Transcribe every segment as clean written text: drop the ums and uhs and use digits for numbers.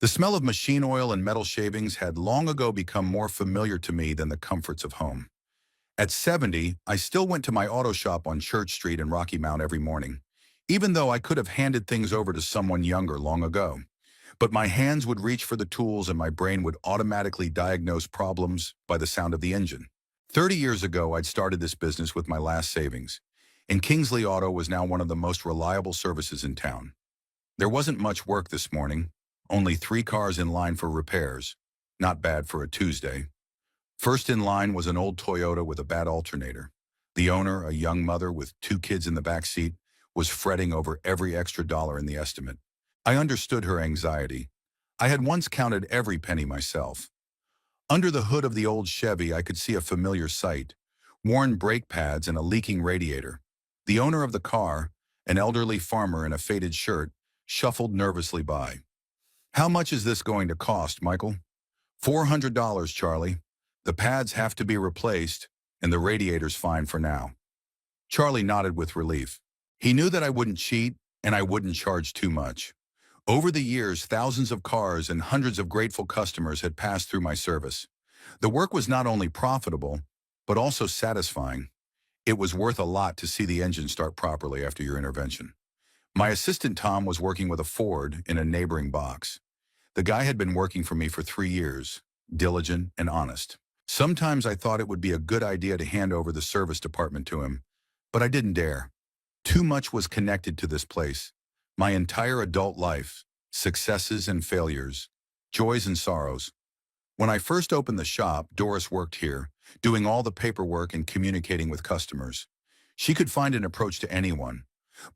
The smell of machine oil and metal shavings had long ago become more familiar to me than the comforts of home. At 70, I still went to my auto shop on Church Street in Rocky Mount every morning, even though I could have handed things over to someone younger long ago. But my hands would reach for the tools and my brain would automatically diagnose problems by the sound of the engine. 30 years ago, I'd started this business with my last savings, and Kingsley Auto was now one of the most reliable services in town. There wasn't much work this morning, only 3 cars in line for repairs. Not bad for a Tuesday. First in line was an old Toyota with a bad alternator. The owner, a young mother with 2 kids in the back seat, was fretting over every extra dollar in the estimate. I understood her anxiety. I had once counted every penny myself. Under the hood of the old Chevy, I could see a familiar sight: worn brake pads and a leaking radiator. The owner of the car, an elderly farmer in a faded shirt, shuffled nervously by. "How much is this going to cost, Michael?" $400, Charlie. The pads have to be replaced, and the radiator's fine for now." Charlie nodded with relief. He knew that I wouldn't cheat, and I wouldn't charge too much. Over the years, thousands of cars and hundreds of grateful customers had passed through my service. The work was not only profitable, but also satisfying. It was worth a lot to see the engine start properly after your intervention. My assistant Tom was working with a Ford in a neighboring box. The guy had been working for me for 3 years, diligent and honest. Sometimes I thought it would be a good idea to hand over the service department to him, but I didn't dare. Too much was connected to this place. My entire adult life, successes and failures, joys and sorrows. When I first opened the shop, Doris worked here, doing all the paperwork and communicating with customers. She could find an approach to anyone,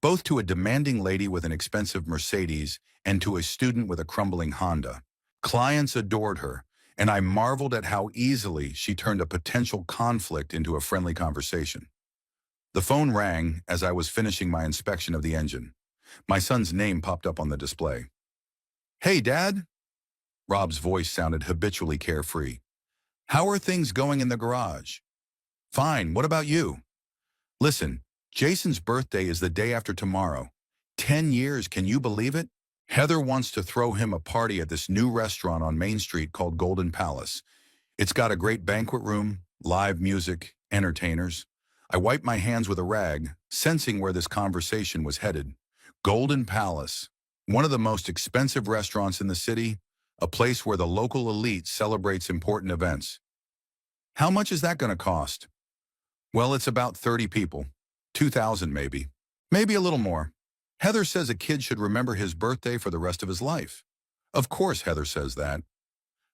both to a demanding lady with an expensive Mercedes and to a student with a crumbling Honda. Clients adored her, and I marveled at how easily she turned a potential conflict into a friendly conversation. The phone rang as I was finishing my inspection of the engine. My son's name popped up on the display. "Hey, Dad." Rob's voice sounded habitually carefree. "How are things going in the garage?" "Fine, what about you?" "Listen, Jason's birthday is the day after tomorrow. 10 years, can you believe it? Heather wants to throw him a party at this new restaurant on Main Street called Golden Palace. It's got a great banquet room, live music, entertainers." I wiped my hands with a rag, sensing where this conversation was headed. Golden Palace, one of the most expensive restaurants in the city, a place where the local elite celebrates important events. "How much is that going to cost?" "Well, it's about 30 people. 2,000 maybe. Maybe a little more. Heather says a kid should remember his birthday for the rest of his life." "Of course Heather says that."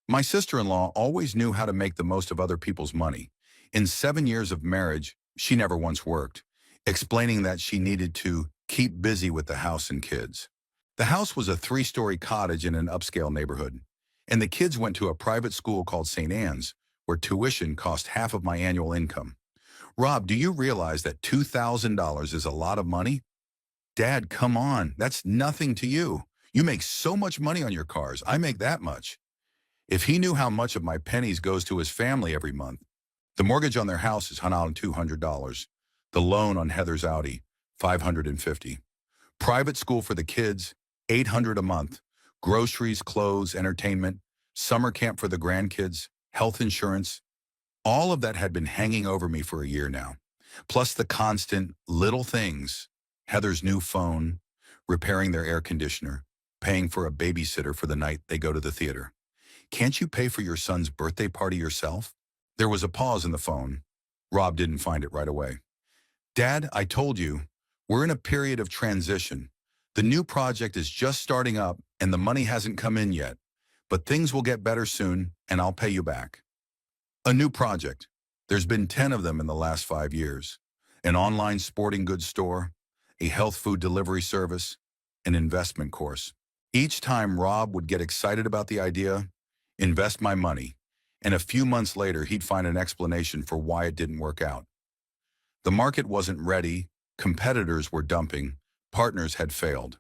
My sister-in-law always knew how to make the most of other people's money. In 7 years of marriage, she never once worked, explaining that she needed to keep busy with the house and kids. The house was a 3-story cottage in an upscale neighborhood, and the kids went to a private school called St. Anne's, where tuition cost half of my annual income. "Rob, do you realize that $2,000 is a lot of money?" "Dad, come on, that's nothing to you. You make so much money on your cars, I make that much." If he knew how much of my pennies goes to his family every month. The mortgage on their house is $200. The loan on Heather's Audi, $550. Private school for the kids, $800 a month. Groceries, clothes, entertainment, summer camp for the grandkids, health insurance. All of that had been hanging over me for a year now. Plus the constant little things: Heather's new phone, repairing their air conditioner, paying for a babysitter for the night they go to the theater. "Can't you pay for your son's birthday party yourself?" There was a pause in the phone. Rob didn't find it right away. "Dad, I told you, we're in a period of transition. The new project is just starting up and the money hasn't come in yet. But things will get better soon and I'll pay you back." A new project. There's been 10 of them in the last 5 years. An online sporting goods store, a health food delivery service, an investment course. Each time Rob would get excited about the idea, invest my money, and a few months later he'd find an explanation for why it didn't work out. The market wasn't ready, competitors were dumping, partners had failed.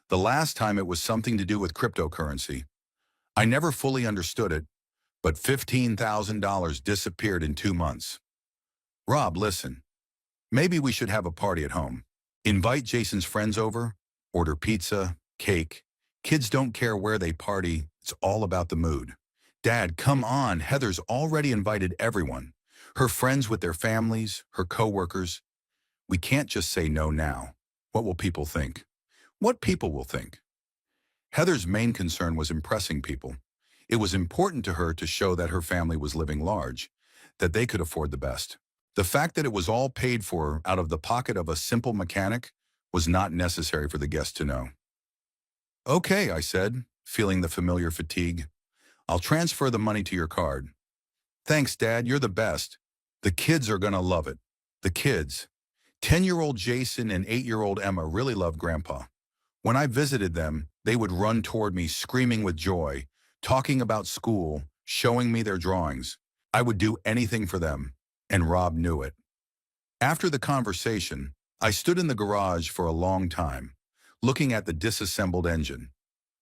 The last time it was something to do with cryptocurrency. I never fully understood it, but $15,000 disappeared in 2 months. "Rob, listen, maybe we should have a party at home. Invite Jason's friends over, order pizza, cake, Kids don't care where they party. It's all about the mood. Dad, come on. Heather's already invited everyone. Her friends with their families, her coworkers. We can't just say no now. What will people think? What people will think? Heather's main concern was impressing people. It was important to her to show that her family was living large, that they could afford the best. The fact that it was all paid for out of the pocket of a simple mechanic was not necessary for the guests to know. Okay, I said, feeling the familiar fatigue. I'll transfer the money to your card. Thanks, Dad, you're the best. The kids are gonna love it. The kids. 10-year-old Jason and 8-year-old Emma really loved Grandpa. When I visited them, they would run toward me screaming with joy, talking about school, showing me their drawings. I would do anything for them, and Rob knew it. After the conversation, I stood in the garage for a long time, looking at the disassembled engine.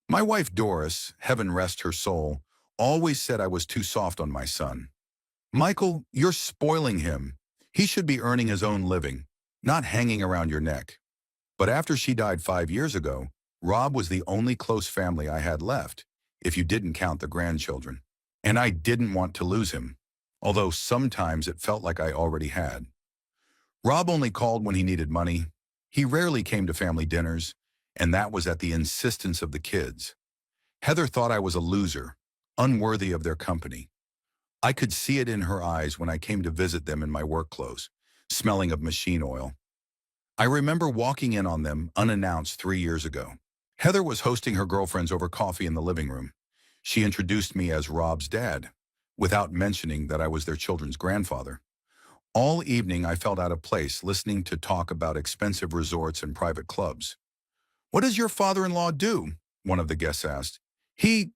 My wife Doris, heaven rest her soul, always said I was too soft on my son. Michael, you're spoiling him. He should be earning his own living, not hanging around your neck. But after she died 5 years ago, Rob was the only close family I had left, if you didn't count the grandchildren. And I didn't want to lose him, although sometimes it felt like I already had. Rob only called when he needed money. He rarely came to family dinners, and that was at the insistence of the kids. Heather thought I was a loser, unworthy of their company. I could see it in her eyes when I came to visit them in my work clothes, smelling of machine oil. I remember walking in on them unannounced 3 years ago. Heather was hosting her girlfriends over coffee in the living room. She introduced me as Rob's dad, without mentioning that I was their children's grandfather. All evening I felt out of place listening to talk about expensive resorts and private clubs. What does your father-in-law do? One of the guests asked. He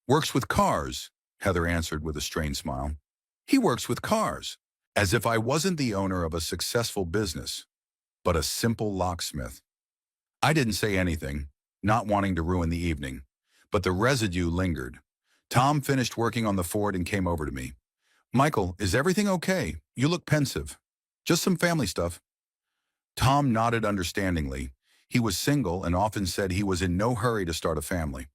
works with cars, Heather answered with a strained smile. He works with cars, as if I wasn't the owner of a successful business, but a simple locksmith. I didn't say anything, not wanting to ruin the evening, but the residue lingered. Tom finished working on the Ford and came over to me. Michael, is everything okay? You look pensive. Just some family stuff. Tom nodded understandingly. He was single and often said he was in no hurry to start a family.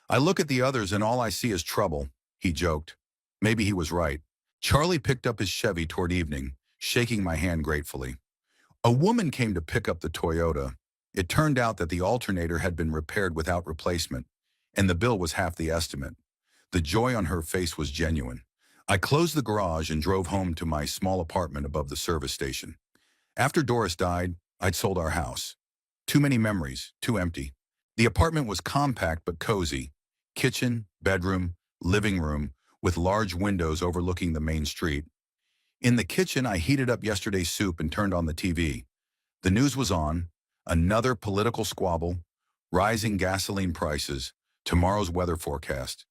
I look at the others and all I see is trouble, he joked. Maybe he was right. Charlie picked up his Chevy toward evening, shaking my hand gratefully. A woman came to pick up the Toyota. It turned out that the alternator had been repaired without replacement, and the bill was half the estimate. The joy on her face was genuine. I closed the garage and drove home to my small apartment above the service station. After Doris died, I'd sold our house. Too many memories, too empty. The apartment was compact but cozy. Kitchen, bedroom, living room, with large windows overlooking the main street. In the kitchen, I heated up yesterday's soup and turned on the TV. The news was on. Another political squabble, rising gasoline prices, tomorrow's weather forecast.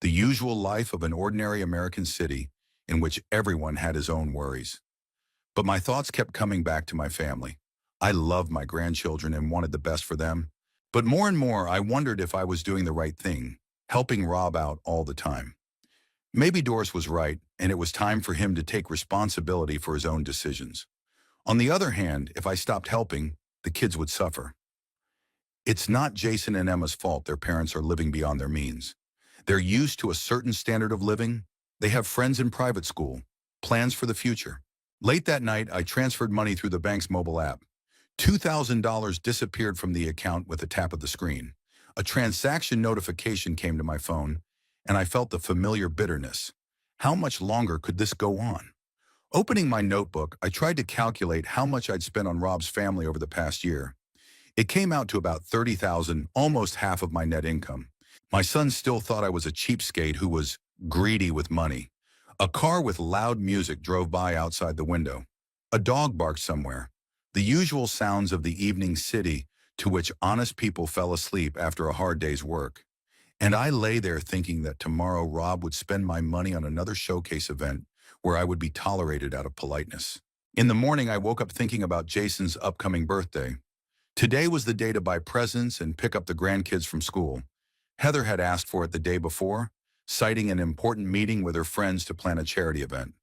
The usual life of an ordinary American city in which everyone had his own worries. But my thoughts kept coming back to my family. I loved my grandchildren and wanted the best for them. But more and more, I wondered if I was doing the right thing, helping Rob out all the time. Maybe Doris was right, and it was time for him to take responsibility for his own decisions. On the other hand, if I stopped helping, the kids would suffer. It's not Jason and Emma's fault their parents are living beyond their means. They're used to a certain standard of living. They have friends in private school, plans for the future. Late that night, I transferred money through the bank's mobile app. $2,000 disappeared from the account with a tap of the screen. A transaction notification came to my phone, and I felt the familiar bitterness. How much longer could this go on? Opening my notebook, I tried to calculate how much I'd spent on Rob's family over the past year. It came out to about $30,000, almost half of my net income. My son still thought I was a cheapskate who was greedy with money. A car with loud music drove by outside the window. A dog barked somewhere. The usual sounds of the evening city to which honest people fell asleep after a hard day's work. And I lay there thinking that tomorrow Rob would spend my money on another showcase event where I would be tolerated out of politeness. In the morning, I woke up thinking about Jason's upcoming birthday. Today was the day to buy presents and pick up the grandkids from school. Heather had asked for it the day before, citing an important meeting with her friends to plan a charity event.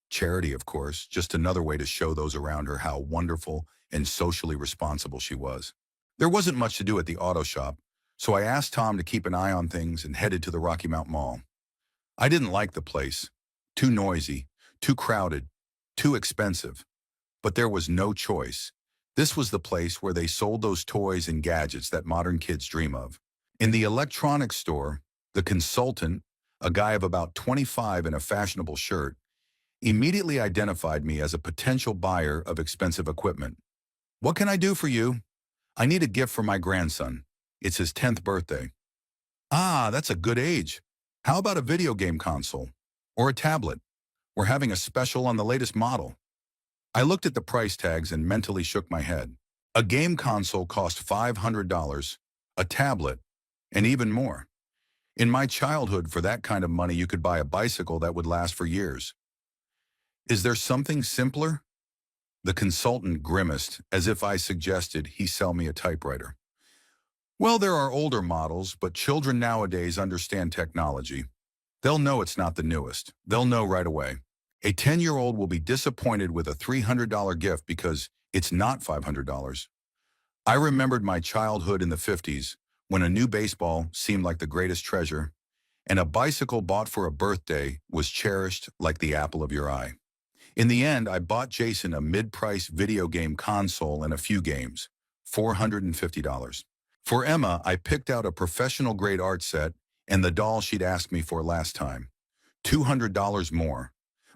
Charity, of course, just another way to show those around her how wonderful and socially responsible she was. There wasn't much to do at the auto shop, So I asked Tom to keep an eye on things and headed to the Rocky Mount Mall. I didn't like the place. Too noisy, too crowded, too expensive. But there was no choice. This was the place where they sold those toys and gadgets that modern kids dream of. In the electronics store, the consultant, a guy of about 25 in a fashionable shirt, immediately identified me as a potential buyer of expensive equipment. "What can I do for you?" "I need a gift for my grandson. It's his 10th birthday." "Ah, that's a good age. How about a video game console? Or a tablet? We're having a special on the latest model." I looked at the price tags and mentally shook my head. A game console cost $500, a tablet, and even more. In my childhood, for that kind of money, you could buy a bicycle that would last for years. "Is there something simpler?" The consultant grimaced, as if I suggested he sell me a typewriter. "Well, there are older models, but children nowadays understand technology. They'll know it's not the newest. They'll know right away. A 10-year-old will be disappointed with a $300 gift because it's not $500. I remembered my childhood in the 50s, when a new baseball seemed like the greatest treasure, and a bicycle bought for a birthday was cherished like the apple of your eye. In the end, I bought Jason a mid-price video game console and a few games, $450. For Emma, I picked out a professional-grade art set and the doll she'd asked me for last time, $200 more.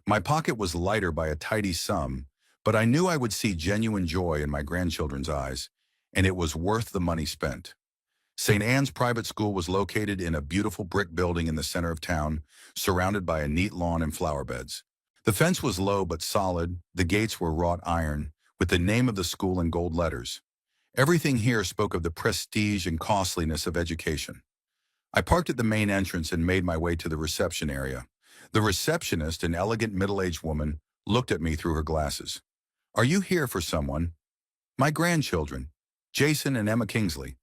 My pocket was lighter by a tidy sum, but I knew I would see genuine joy in my grandchildren's eyes, and it was worth the money spent. St. Anne's Private School was located in a beautiful brick building in the center of town, surrounded by a neat lawn and flower beds. The fence was low but solid, the gates were wrought iron, with the name of the school in gold letters. Everything here spoke of the prestige and costliness of education. I parked at the main entrance and made my way to the reception area. The receptionist, an elegant middle-aged woman, looked at me through her glasses. "Are you here for someone?" "My grandchildren, Jason and Emma Kingsley."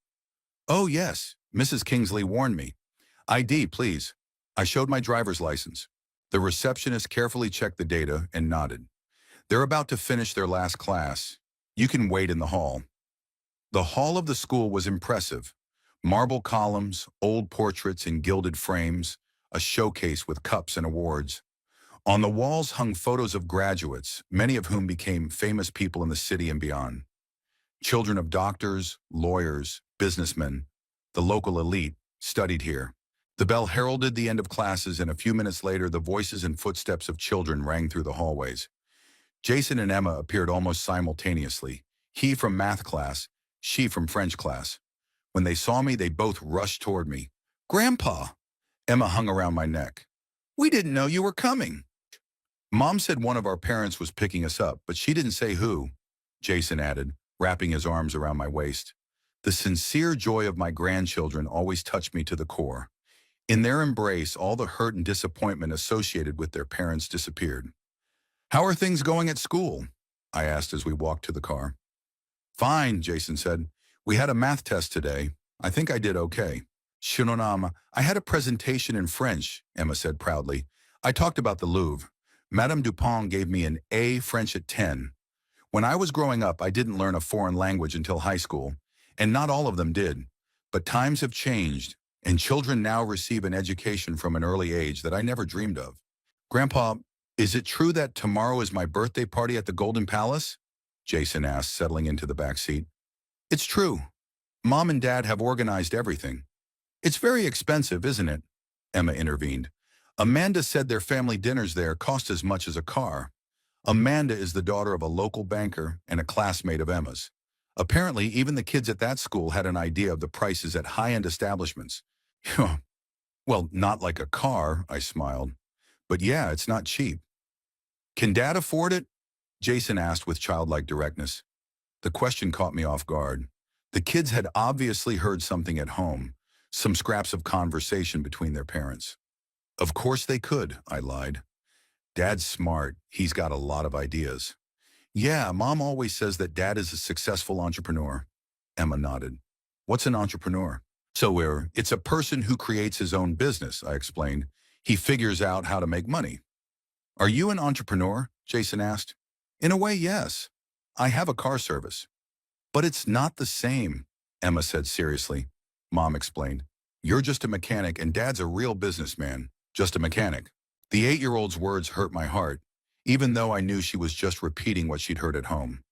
"Oh, yes, Mrs. Kingsley warned me." "ID, please." I showed my driver's license. The receptionist carefully checked the data and nodded. "They're about to finish their last class. You can wait in the hall." The hall of the school was impressive. Marble columns, old portraits in gilded frames, a showcase with cups and awards. On the walls hung photos of graduates, many of whom became famous people in the city and beyond. Children of doctors, lawyers, businessmen, the local elite, studied here. The bell heralded the end of classes, and a few minutes later the voices and footsteps of children rang through the hallways. Jason and Emma appeared almost simultaneously, he from math class, she from French class. When they saw me, they both rushed toward me. "Grandpa!" Emma hung around my neck. "We didn't know you were coming." "Mom said one of our parents was picking us up, but she didn't say who," Jason added, wrapping his arms around my waist. The sincere joy of my grandchildren always touched me to the core. In their embrace, all the hurt and disappointment associated with their parents disappeared. "How are things going at school?" I asked as we walked to the car. "Fine," Jason said. "We had a math test today. I think I did okay." "Shinonama, I had a presentation in French," Emma said proudly. "I talked about the Louvre. Madame Dupont gave me an A French at 10. When I was growing up, I didn't learn a foreign language until high school, and not all of them did. But times have changed, and children now receive an education from an early age that I never dreamed of." "Grandpa, is it true that tomorrow is my birthday party at the Golden Palace?" Jason asked, settling into the back seat. "It's true. Mom and Dad have organized everything." "It's very expensive, isn't it?" Emma intervened. "Amanda said their family dinners there cost as much as a car." Amanda is the daughter of a local banker and a classmate of Emma's. Apparently, even the kids at that school had an idea of the prices at high-end establishments. "Well, not like a car," I smiled. "But yeah, it's not cheap." "Can Dad afford it?" Jason asked with childlike directness. The question caught me off guard. The kids had obviously heard something at home, some scraps of conversation between their parents. "Of course they could," I lied. "Dad's smart. He's got a lot of ideas." "Yeah, Mom always says that Dad is a successful entrepreneur." Emma nodded. "What's an entrepreneur?" It's a person who creates his own business," I explained. "He figures out how to make money." "Are you an entrepreneur?" Jason asked. "In a way, yes. I have a car service." "But it's not the same," Emma said seriously. Mom explained. You're just a mechanic and Dad's a real businessman. Just a mechanic. The 8-year-old's words hurt my heart, even though I knew she was just repeating what she'd heard at home.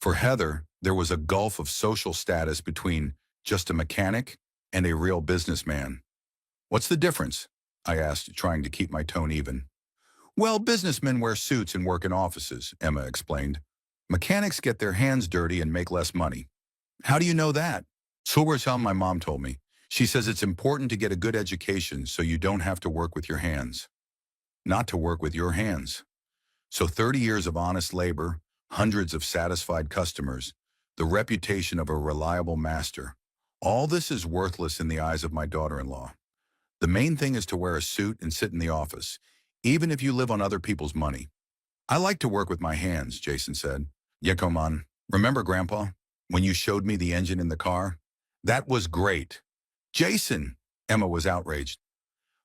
For Heather, there was a gulf of social status between just a mechanic and a real businessman. What's the difference? I asked, trying to keep my tone even. Well, businessmen wear suits and work in offices, Emma explained. Mechanics get their hands dirty and make less money. How do you know that? So my mom told me. She says it's important to get a good education so you don't have to work with your hands. Not to work with your hands. So 30 years of honest labor, hundreds of satisfied customers, the reputation of a reliable master. All this is worthless in the eyes of my daughter-in-law. The main thing is to wear a suit and sit in the office, even if you live on other people's money. I like to work with my hands, Jason said. Yeah, come on. Remember, Grandpa, when you showed me the engine in the car? That was great. Jason, Emma was outraged.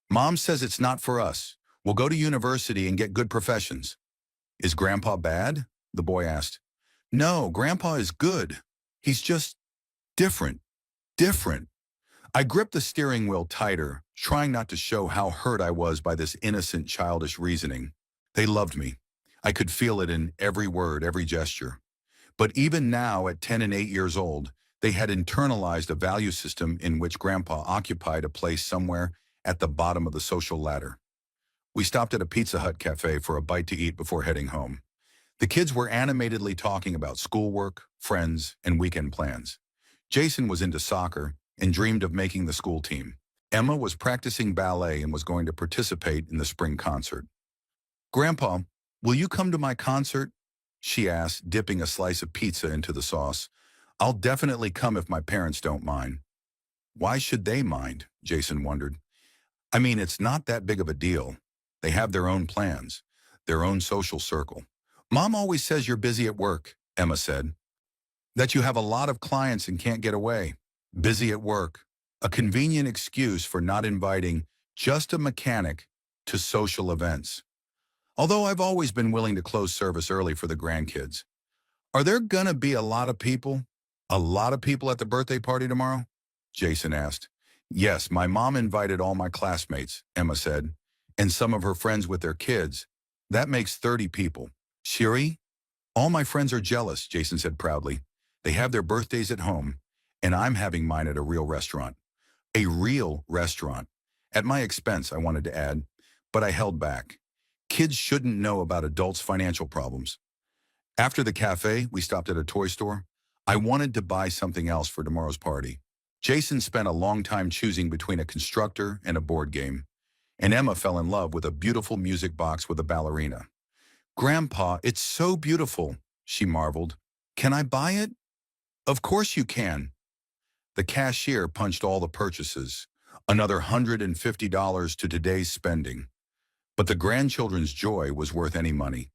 Mom says it's not for us. We'll go to university and get good professions. Is Grandpa bad? The boy asked. No, Grandpa is good. He's just different. Different. I gripped the steering wheel tighter, trying not to show how hurt I was by this innocent, childish reasoning. They loved me. I could feel it in every word, every gesture. But even now, at 10 and 8 years old, they had internalized a value system in which Grandpa occupied a place somewhere at the bottom of the social ladder. We stopped at a Pizza Hut cafe for a bite to eat before heading home. The kids were animatedly talking about schoolwork, friends, and weekend plans. Jason was into soccer and dreamed of making the school team. Emma was practicing ballet and was going to participate in the spring concert. Grandpa, will you come to my concert? She asked, dipping a slice of pizza into the sauce. I'll definitely come if my parents don't mind. Why should they mind? Jason wondered. I mean, it's not that big of a deal. They have their own plans, their own social circle. Mom always says you're busy at work, Emma said. That you have a lot of clients and can't get away. Busy at work. A convenient excuse for not inviting just a mechanic to social events. Although I've always been willing to close service early for the grandkids. Are there gonna be a lot of people? A lot of people at the birthday party tomorrow? Jason asked. Yes, my mom invited all my classmates, Emma said, and some of her friends with their kids. That makes 30 people. Shiri? All my friends are jealous, Jason said proudly. They have their birthdays at home, and I'm having mine at a real restaurant. A real restaurant. At my expense, I wanted to add, but I held back. Kids shouldn't know about adults' financial problems. After the cafe, we stopped at a toy store. I wanted to buy something else for tomorrow's party. Jason spent a long time choosing between a constructor and a board game, and Emma fell in love with a beautiful music box with a ballerina. Grandpa, it's so beautiful, she marveled. Can I buy it? Of course you can. The cashier punched all the purchases, another $150 to today's spending. But the grandchildren's joy was worth any money.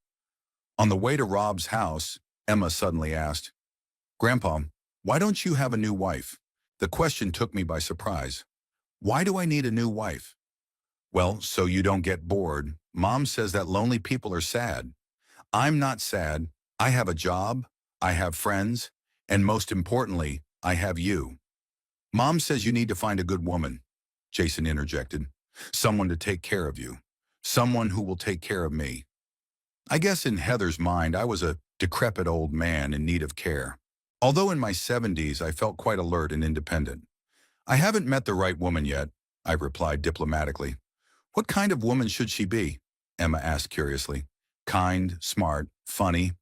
On the way to Rob's house, Emma suddenly asked, Grandpa, why don't you have a new wife? The question took me by surprise. Why do I need a new wife? Well, so you don't get bored. Mom says that lonely people are sad. I'm not sad. I have a job, I have friends, and most importantly, I have you. Mom says you need to find a good woman, Jason interjected. Someone to take care of you. Someone who will take care of me. I guess in Heather's mind, I was a decrepit old man in need of care. Although in my 70s, I felt quite alert and independent. I haven't met the right woman yet, I replied diplomatically. What kind of woman should she be? Emma asked curiously. Kind, smart, funny.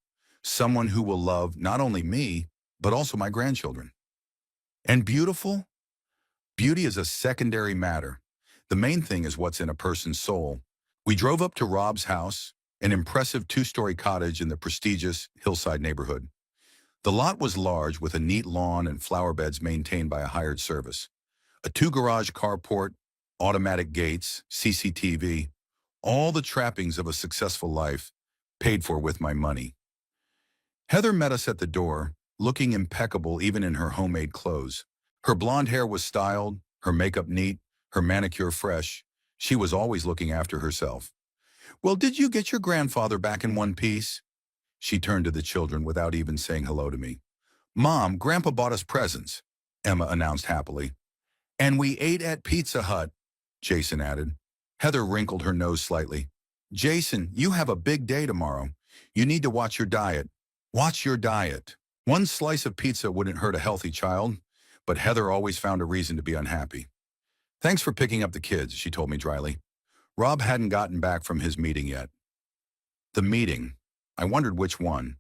Someone who will love not only me, but also my grandchildren. And beautiful? Beauty is a secondary matter. The main thing is what's in a person's soul. We drove up to Rob's house, an impressive 2-story cottage in the prestigious hillside neighborhood. The lot was large with a neat lawn and flower beds maintained by a hired service. A 2-garage carport, automatic gates, CCTV, all the trappings of a successful life, paid for with my money. Heather met us at the door, looking impeccable even in her homemade clothes. Her blonde hair was styled, her makeup neat, her manicure fresh. She was always looking after herself. Well, did you get your grandfather back in one piece? She turned to the children without even saying hello to me. Mom, Grandpa bought us presents, Emma announced happily. And we ate at Pizza Hut, Jason added. Heather wrinkled her nose slightly. Jason, you have a big day tomorrow. You need to watch your diet. Watch your diet. One slice of pizza wouldn't hurt a healthy child, but Heather always found a reason to be unhappy. Thanks for picking up the kids, she told me dryly. Rob hadn't gotten back from his meeting yet. The meeting. I wondered which one.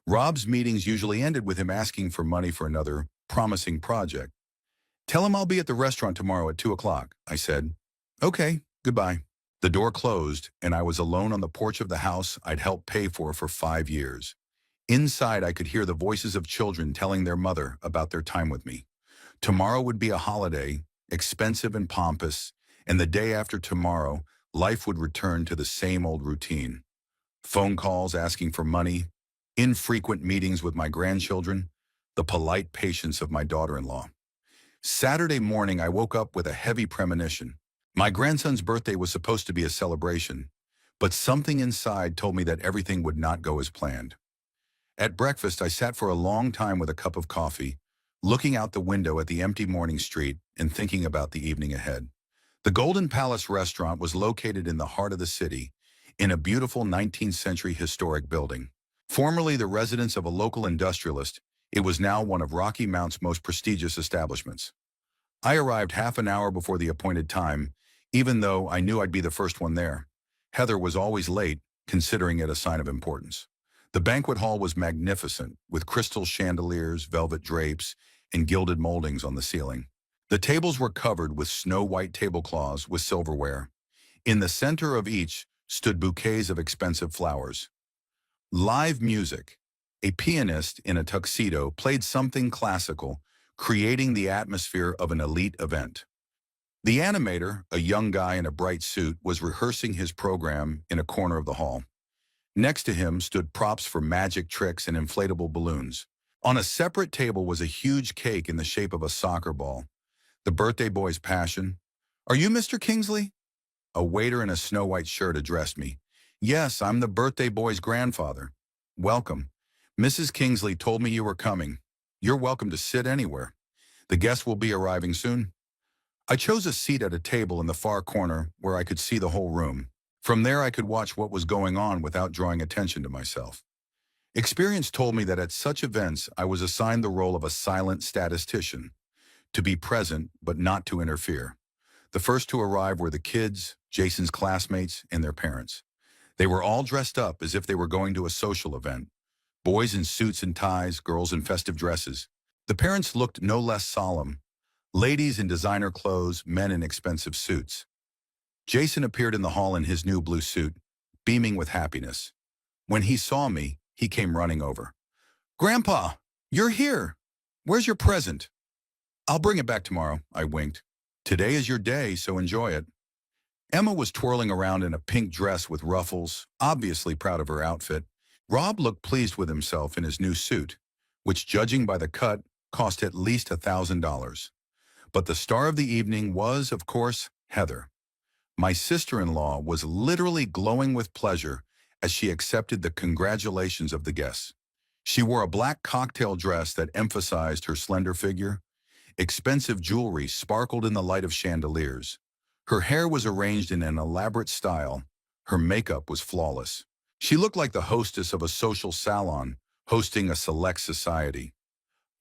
Rob's meetings usually ended with him asking for money for another promising project. Tell him I'll be at the restaurant tomorrow at 2 o'clock, I said. Okay, goodbye. The door closed, and I was alone on the porch of the house I'd helped pay for 5 years. Inside, I could hear the voices of children telling their mother about their time with me. Tomorrow would be a holiday, expensive and pompous, and the day after tomorrow, life would return to the same old routine. Phone calls asking for money, infrequent meetings with my grandchildren, the polite patience of my daughter-in-law. Saturday morning, I woke up with a heavy premonition. My grandson's birthday was supposed to be a celebration, but something inside told me that everything would not go as planned. At breakfast, I sat for a long time with a cup of coffee, looking out the window at the empty morning street and thinking about the evening ahead. The Golden Palace restaurant was located in the heart of the city, in a beautiful 19th century historic building. Formerly the residence of a local industrialist, it was now one of Rocky Mount's most prestigious establishments. I arrived half an hour before the appointed time, even though I knew I'd be the first one there. Heather was always late, considering it a sign of importance. The banquet hall was magnificent, with crystal chandeliers, velvet drapes, and gilded moldings on the ceiling. The tables were covered with snow-white tablecloths with silverware. In the center of each stood bouquets of expensive flowers. Live music. A pianist in a tuxedo played something classical, creating the atmosphere of an elite event. The animator, a young guy in a bright suit, was rehearsing his program in a corner of the hall. Next to him stood props for magic tricks and inflatable balloons. On a separate table was a huge cake in the shape of a soccer ball, the birthday boy's passion. Are you Mr. Kingsley? A waiter in a snow-white shirt addressed me. Yes, I'm the birthday boy's grandfather. Welcome. Mrs. Kingsley told me you were coming. You're welcome to sit anywhere. The guests will be arriving soon. I chose a seat at a table in the far corner where I could see the whole room. From there, I could watch what was going on without drawing attention to myself. Experience told me that at such events, I was assigned the role of a silent statistician, to be present but not to interfere. The first to arrive were the kids, Jason's classmates, and their parents. They were all dressed up as if they were going to a social event. Boys in suits and ties, girls in festive dresses. The parents looked no less solemn. Ladies in designer clothes, men in expensive suits. Jason appeared in the hall in his new blue suit, beaming with happiness. When he saw me, he came running over. Grandpa, you're here. Where's your present? I'll bring it back tomorrow, I winked. Today is your day, so enjoy it. Emma was twirling around in a pink dress with ruffles, obviously proud of her outfit. Rob looked pleased with himself in his new suit, which, judging by the cut, cost at least $1,000. But the star of the evening was, of course, Heather. My sister-in-law was literally glowing with pleasure as she accepted the congratulations of the guests. She wore a black cocktail dress that emphasized her slender figure. Expensive jewelry sparkled in the light of chandeliers. Her hair was arranged in an elaborate style. Her makeup was flawless. She looked like the hostess of a social salon, hosting a select society.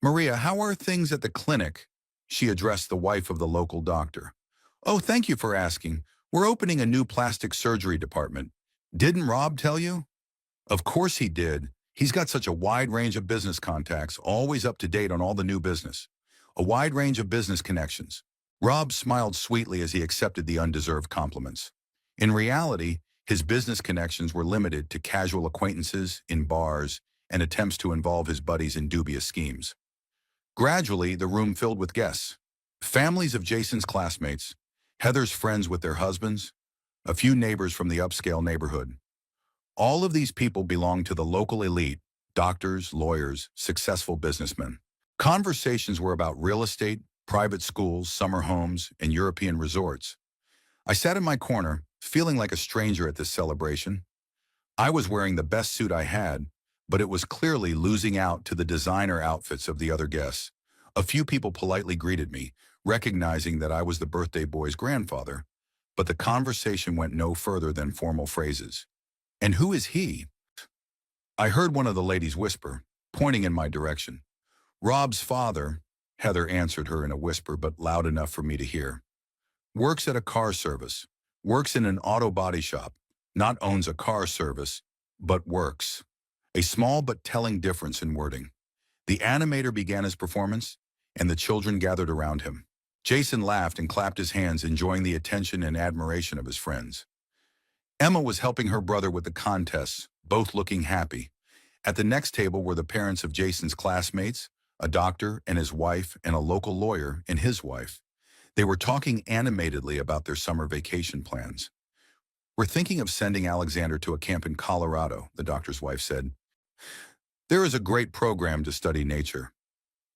Maria, how are things at the clinic? She addressed the wife of the local doctor. Oh, thank you for asking. We're opening a new plastic surgery department. Didn't Rob tell you? Of course he did. He's got such a wide range of business contacts, always up to date on all the new business. A wide range of business connections. Rob smiled sweetly as he accepted the undeserved compliments. In reality, his business connections were limited to casual acquaintances in bars and attempts to involve his buddies in dubious schemes. Gradually, the room filled with guests. Families of Jason's classmates, Heather's friends with their husbands, a few neighbors from the upscale neighborhood. All of these people belonged to the local elite, doctors, lawyers, successful businessmen. Conversations were about real estate, private schools, summer homes, and European resorts. I sat in my corner, feeling like a stranger at this celebration. I was wearing the best suit I had, but it was clearly losing out to the designer outfits of the other guests. A few people politely greeted me. recognizing that I was the birthday boy's grandfather, but the conversation went no further than formal phrases. "And who is he?" I heard one of the ladies whisper, pointing in my direction. "Rob's father," Heather answered her in a whisper but loud enough for me to hear. "Works at a car service. Works in an auto body shop. Not owns a car service, but works." A small but telling difference in wording. The animator began his performance, and the children gathered around him. Jason laughed and clapped his hands, enjoying the attention and admiration of his friends. Emma was helping her brother with the contests, both looking happy. At the next table were the parents of Jason's classmates, a doctor and his wife, and a local lawyer and his wife. They were talking animatedly about their summer vacation plans. "We're thinking of sending Alexander to a camp in Colorado," the doctor's wife said. "There is a great program to study nature.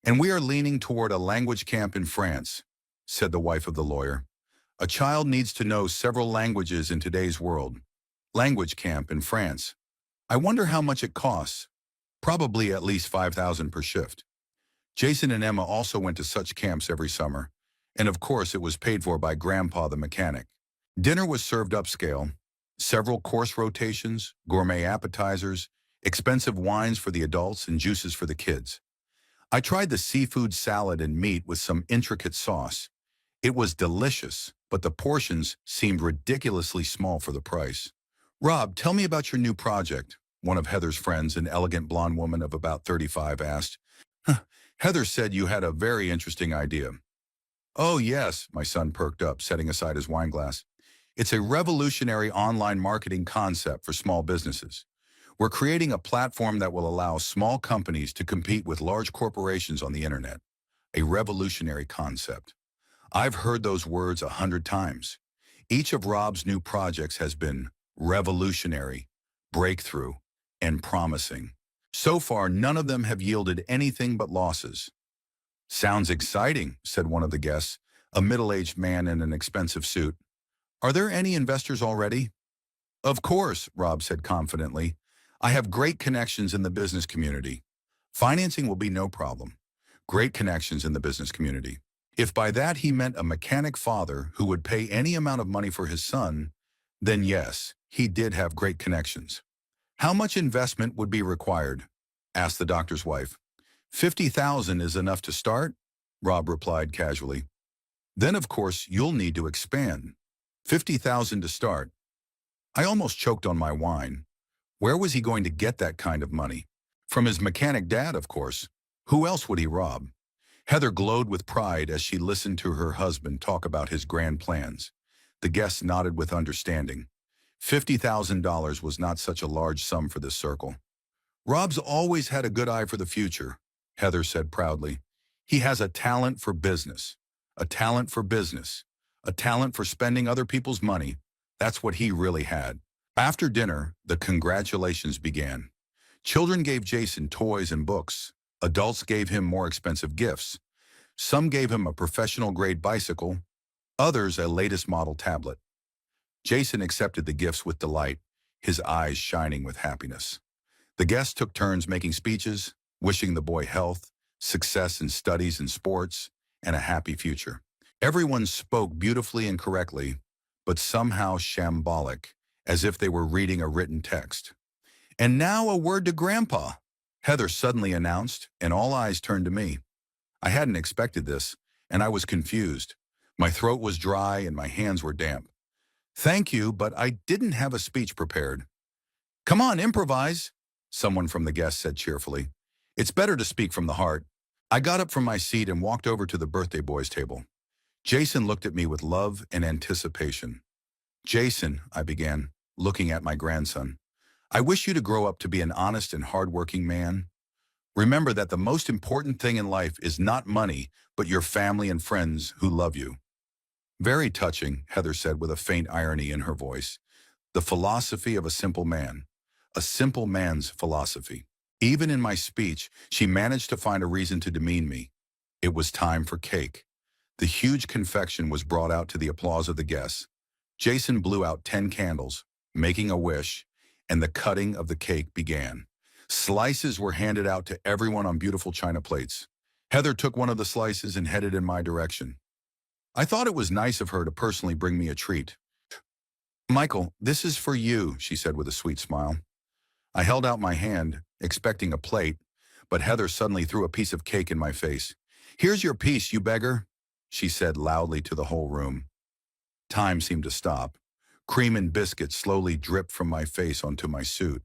And we are leaning toward a language camp in France," said the wife of the lawyer. "A child needs to know several languages in today's world. Language camp in France. I wonder how much it costs. Probably at least 5,000 per shift." Jason and Emma also went to such camps every summer, and of course it was paid for by Grandpa the mechanic. Dinner was served upscale, several course rotations, gourmet appetizers, expensive wines for the adults and juices for the kids. I tried the seafood salad and meat with some intricate sauce. It was delicious, but the portions seemed ridiculously small for the price. "Rob, tell me about your new project," one of Heather's friends, an elegant blonde woman of about 35, asked. "Huh, Heather said you had a very interesting idea." "Oh yes," my son perked up, setting aside his wine glass. "It's a revolutionary online marketing concept for small businesses. We're creating a platform that will allow small companies to compete with large corporations on the internet." A revolutionary concept. I've heard those words 100 times. Each of Rob's new projects has been revolutionary, breakthrough, and promising. So far, none of them have yielded anything but losses. "Sounds exciting," said one of the guests, a middle-aged man in an expensive suit. "Are there any investors already?" "Of course," Rob said confidently. "I have great connections in the business community. Financing will be no problem. Great connections in the business community." If by that he meant a mechanic father who would pay any amount of money for his son, then yes, he did have great connections. "How much investment would be required?" asked the doctor's wife. 50,000 is enough to start," Rob replied casually. "Then of course you'll need to expand. 50,000 to start." I almost choked on my wine. Where was he going to get that kind of money? From his mechanic dad, of course. Who else would he rob? Heather glowed with pride as she listened to her husband talk about his grand plans. The guests nodded with understanding. $50,000 was not such a large sum for this circle. "Rob's always had a good eye for the future," Heather said proudly. "He has a talent for business. A talent for business. A talent for spending other people's money. That's what he really had." After dinner, the congratulations began. Children gave Jason toys and books. Adults gave him more expensive gifts. Some gave him a professional-grade bicycle, others a latest model tablet. Jason accepted the gifts with delight, his eyes shining with happiness. The guests took turns making speeches, wishing the boy health, success in studies and sports, and a happy future. Everyone spoke beautifully and correctly, but somehow shambolic, as if they were reading a written text. "And now a word to Grandpa," Heather suddenly announced, and all eyes turned to me. I hadn't expected this, and I was confused. My throat was dry and my hands were damp. "Thank you, but I didn't have a speech prepared." "Come on, improvise," someone from the guests said cheerfully. "It's better to speak from the heart." I got up from my seat and walked over to the birthday boy's table. Jason looked at me with love and anticipation. "Jason," I began, looking at my grandson, "I wish you to grow up to be an honest and hardworking man. Remember that the most important thing in life is not money, but your family and friends who love you." "Very touching," Heather said with a faint irony in her voice. "The philosophy of a simple man. A simple man's philosophy." Even in my speech, she managed to find a reason to demean me. It was time for cake. The huge confection was brought out to the applause of the guests. Jason blew out 10 candles, making a wish, and the cutting of the cake began. Slices were handed out to everyone on beautiful china plates. Heather took one of the slices and headed in my direction. I thought it was nice of her to personally bring me a treat. Michael, this is for you, she said with a sweet smile. I held out my hand, expecting a plate, but Heather suddenly threw a piece of cake in my face. Here's your piece, you beggar, she said loudly to the whole room. Time seemed to stop. Cream and biscuits slowly dripped from my face onto my suit.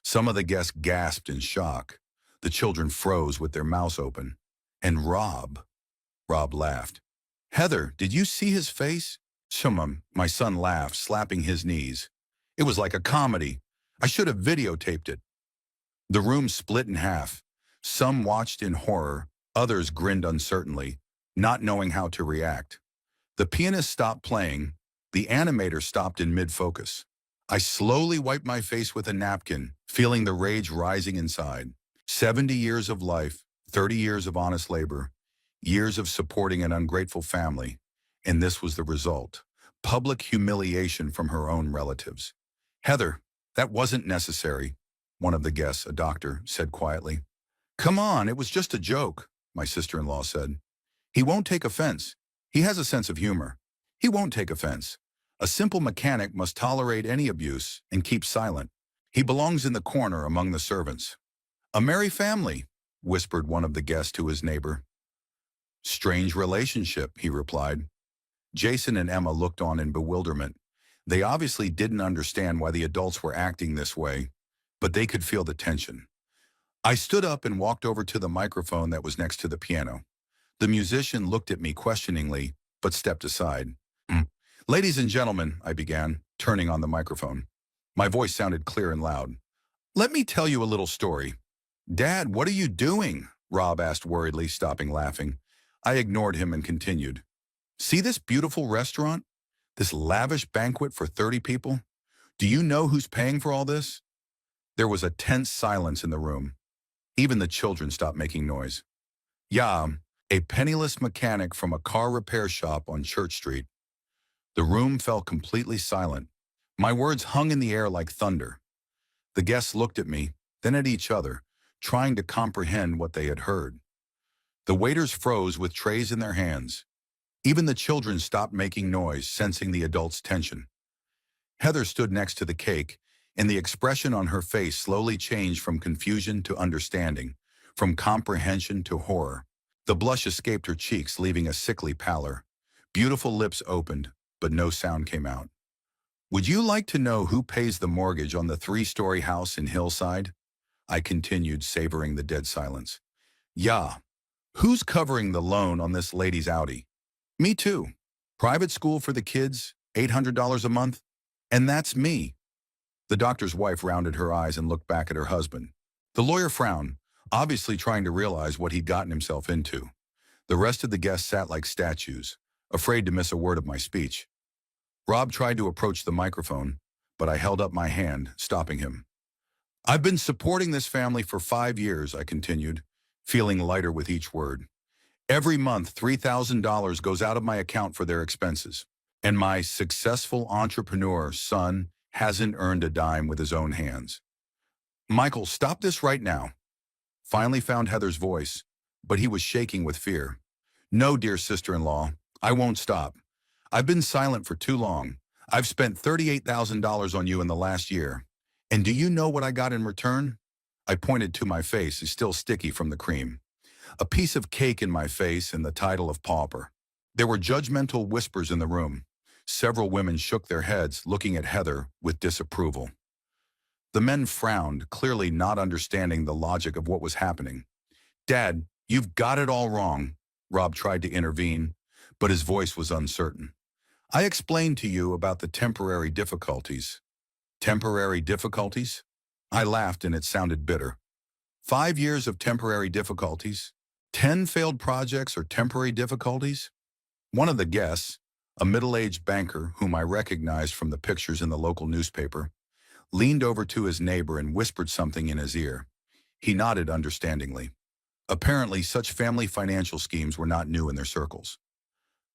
Some of the guests gasped in shock. The children froze with their mouths open. And Rob laughed. Heather, did you see his face? Shumam, my son laughed, slapping his knees. It was like a comedy. I should have videotaped it. The room split in half. Some watched in horror, others grinned uncertainly, not knowing how to react. The pianist stopped playing. The animator stopped in mid-focus. I slowly wiped my face with a napkin, feeling the rage rising inside. 70 years of life, 30 years of honest labor, years of supporting an ungrateful family, and this was the result. Public humiliation from her own relatives. Heather, that wasn't necessary, one of the guests, a doctor, said quietly. Come on, it was just a joke, my sister-in-law said. He won't take offense. He has a sense of humor. He won't take offense. A simple mechanic must tolerate any abuse and keep silent. He belongs in the corner among the servants. A merry family, whispered one of the guests to his neighbor. Strange relationship, he replied. Jason and Emma looked on in bewilderment. They obviously didn't understand why the adults were acting this way, but they could feel the tension. I stood up and walked over to the microphone that was next to the piano. The musician looked at me questioningly, but stepped aside. Ladies and gentlemen, I began, turning on the microphone. My voice sounded clear and loud. Let me tell you a little story. Dad, what are you doing? Rob asked worriedly, stopping laughing. I ignored him and continued. See this beautiful restaurant? This lavish banquet for 30 people? Do you know who's paying for all this? There was a tense silence in the room. Even the children stopped making noise. Yeah, a penniless mechanic from a car repair shop on Church Street. The room fell completely silent. My words hung in the air like thunder. The guests looked at me, then at each other, trying to comprehend what they had heard. The waiters froze with trays in their hands. Even the children stopped making noise, sensing the adults' tension. Heather stood next to the cake, and the expression on her face slowly changed from confusion to understanding, from comprehension to horror. The blush escaped her cheeks, leaving a sickly pallor. Beautiful lips opened, but no sound came out. Would you like to know who pays the mortgage on the 3-story house in Hillside? I continued, savoring the dead silence. Yeah. Who's covering the loan on this lady's Audi? Me too. Private school for the kids, $800 a month? And that's me. The doctor's wife rounded her eyes and looked back at her husband. The lawyer frowned, obviously trying to realize what he'd gotten himself into. The rest of the guests sat like statues, afraid to miss a word of my speech. Rob tried to approach the microphone, but I held up my hand, stopping him. I've been supporting this family for 5 years, I continued, feeling lighter with each word. Every month, $3,000 goes out of my account for their expenses, and my successful entrepreneur son hasn't earned a dime with his own hands. Michael, stop this right now. Finally found Heather's voice, but he was shaking with fear. No, dear sister-in-law, I won't stop. I've been silent for too long. I've spent $38,000 on you in the last year. And do you know what I got in return? I pointed to my face, still sticky from the cream. A piece of cake in my face and the title of pauper. There were judgmental whispers in the room. Several women shook their heads, looking at Heather with disapproval. The men frowned, clearly not understanding the logic of what was happening. Dad, you've got it all wrong. Rob tried to intervene, but his voice was uncertain. I explained to you about the temporary difficulties. Temporary difficulties? I laughed and it sounded bitter. 5 years of temporary difficulties? 10 failed projects or temporary difficulties? One of the guests, a middle-aged banker whom I recognized from the pictures in the local newspaper, leaned over to his neighbor and whispered something in his ear. He nodded understandingly. Apparently, such family financial schemes were not new in their circles.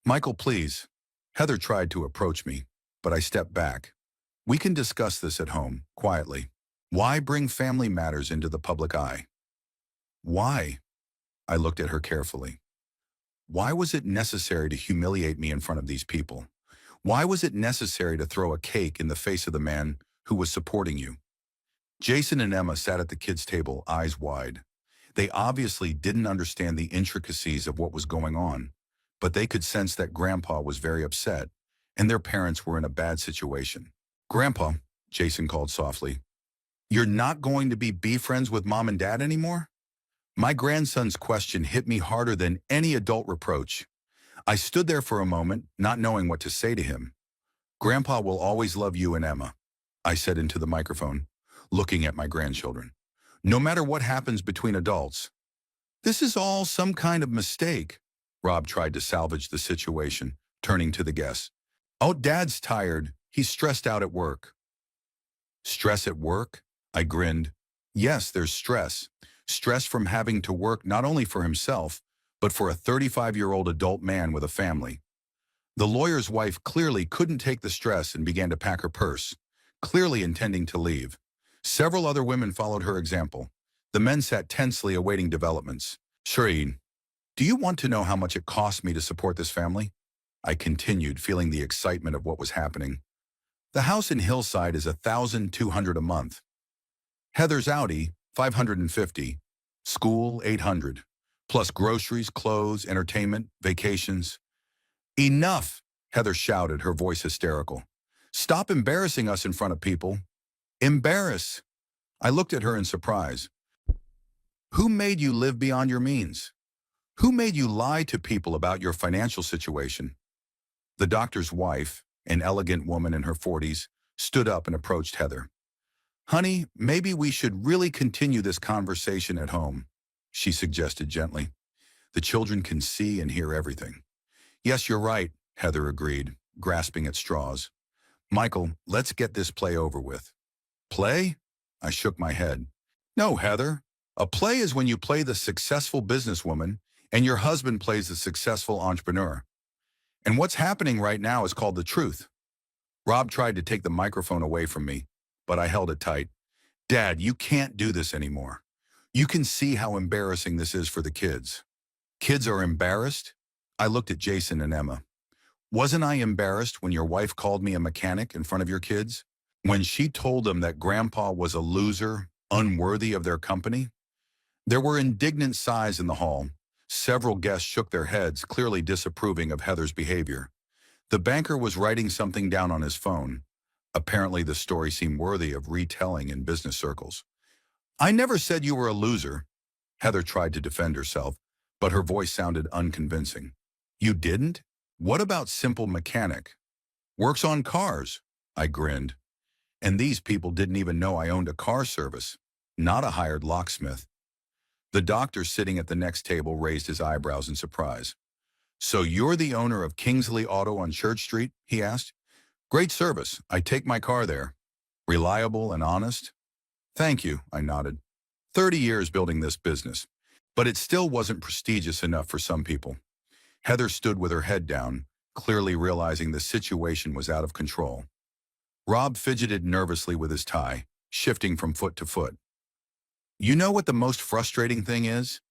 Michael, please. Heather tried to approach me, but I stepped back. We can discuss this at home, quietly. Why bring family matters into the public eye? Why? I looked at her carefully. Why was it necessary to humiliate me in front of these people? Why was it necessary to throw a cake in the face of the man who was supporting you? Jason and Emma sat at the kids' table, eyes wide. They obviously didn't understand the intricacies of what was going on, but they could sense that Grandpa was very upset, and their parents were in a bad situation. Grandpa, Jason called softly, you're not going to be friends with Mom and Dad anymore? My grandson's question hit me harder than any adult reproach. I stood there for a moment, not knowing what to say to him. Grandpa will always love you and Emma, I said into the microphone, looking at my grandchildren. No matter what happens between adults. This is all some kind of mistake. Rob tried to salvage the situation, turning to the guests. Oh, Dad's tired. He's stressed out at work. Stress at work? I grinned. Yes, there's stress. Stress from having to work not only for himself, but for a 35-year-old adult man with a family. The lawyer's wife clearly couldn't take the stress and began to pack her purse, clearly intending to leave. Several other women followed her example. The men sat tensely awaiting developments. Shireen, do you want to know how much it cost me to support this family? I continued, feeling the excitement of what was happening. The house in Hillside is $1,200 a month. Heather's Audi, $550. School, $800. Plus groceries, clothes, entertainment, vacations. Enough, Heather shouted, her voice hysterical. Stop embarrassing us in front of people. Embarrass. I looked at her in surprise. Who made you live beyond your means? Who made you lie to people about your financial situation? The doctor's wife, an elegant woman in her 40s, stood up and approached Heather. Honey, maybe we should really continue this conversation at home, she suggested gently. The children can see and hear everything. Yes, you're right, Heather agreed, grasping at straws. Michael, let's get this play over with. Play? I shook my head. No, Heather. A play is when you play the successful businesswoman and your husband plays the successful entrepreneur. And what's happening right now is called the truth. Rob tried to take the microphone away from me, but I held it tight. Dad, you can't do this anymore. You can see how embarrassing this is for the kids. Kids are embarrassed? I looked at Jason and Emma. Wasn't I embarrassed when your wife called me a mechanic in front of your kids? When she told them that Grandpa was a loser, unworthy of their company? There were indignant sighs in the hall. Several guests shook their heads, clearly disapproving of Heather's behavior. The banker was writing something down on his phone. Apparently, the story seemed worthy of retelling in business circles. I never said you were a loser. Heather tried to defend herself, but her voice sounded unconvincing. You didn't? What about simple mechanic? Works on cars. I grinned. And these people didn't even know I owned a car service, not a hired locksmith. The doctor sitting at the next table raised his eyebrows in surprise. So you're the owner of Kingsley Auto on Church Street? He asked. Great service. I take my car there. Reliable and honest? Thank you, I nodded. 30 years building this business. But it still wasn't prestigious enough for some people. Heather stood with her head down, clearly realizing the situation was out of control. Rob fidgeted nervously with his tie, shifting from foot to foot. You know what the most frustrating thing is?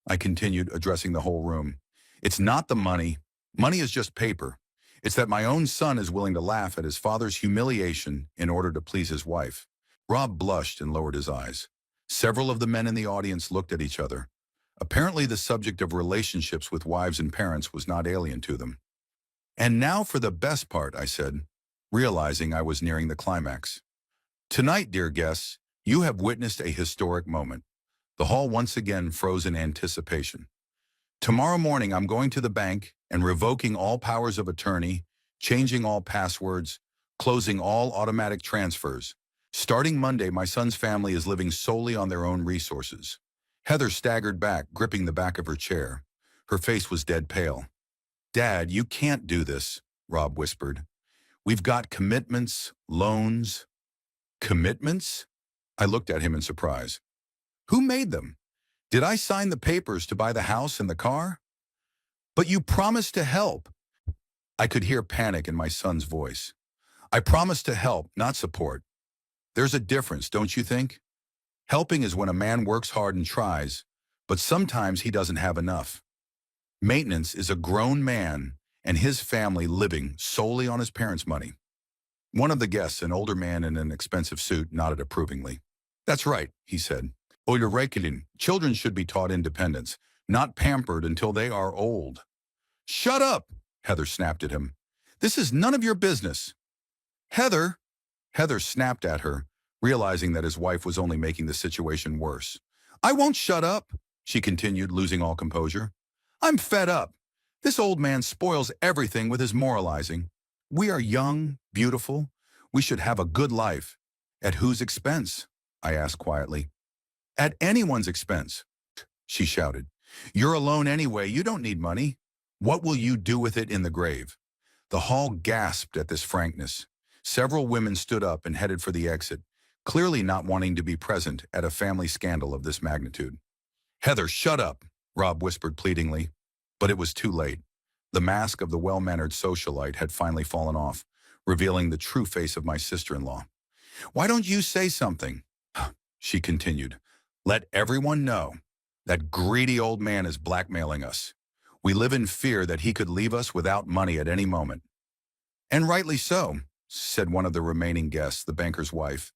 I continued, addressing the whole room. It's not the money. Money is just paper. It's that my own son is willing to laugh at his father's humiliation in order to please his wife. Rob blushed and lowered his eyes. Several of the men in the audience looked at each other. Apparently the subject of relationships with wives and parents was not alien to them. And now for the best part, I said, realizing I was nearing the climax. Tonight, dear guests, you have witnessed a historic moment. The hall once again froze in anticipation. Tomorrow morning, I'm going to the bank and revoking all powers of attorney, changing all passwords, closing all automatic transfers. Starting Monday, my son's family is living solely on their own resources. Heather staggered back, gripping the back of her chair. Her face was dead pale. Dad, you can't do this, Rob whispered. We've got commitments, loans. Commitments? I looked at him in surprise. Who made them? Did I sign the papers to buy the house and the car? But you promised to help. I could hear panic in my son's voice. I promised to help, not support. There's a difference, don't you think? Helping is when a man works hard and tries, but sometimes he doesn't have enough. Maintenance is a grown man and his family living solely on his parents' money. One of the guests, an older man in an expensive suit, nodded approvingly. That's right, he said. Oyurekelin, children should be taught independence, not pampered until they are old. Shut up, Heather snapped at him. This is none of your business. Heather, Heather snapped at her, realizing that his wife was only making the situation worse. I won't shut up, she continued, losing all composure. I'm fed up. This old man spoils everything with his moralizing. We are young, beautiful. We should have a good life. At whose expense? I asked quietly. At anyone's expense, she shouted. You're alone anyway. You don't need money. What will you do with it in the grave? The hall gasped at this frankness. Several women stood up and headed for the exit, clearly not wanting to be present at a family scandal of this magnitude. Heather, shut up, Rob whispered pleadingly. But it was too late. The mask of the well-mannered socialite had finally fallen off, revealing the true face of my sister-in-law. Why don't you say something? She continued. Let everyone know that greedy old man is blackmailing us. We live in fear that he could leave us without money at any moment. And rightly so, said one of the remaining guests, the banker's wife.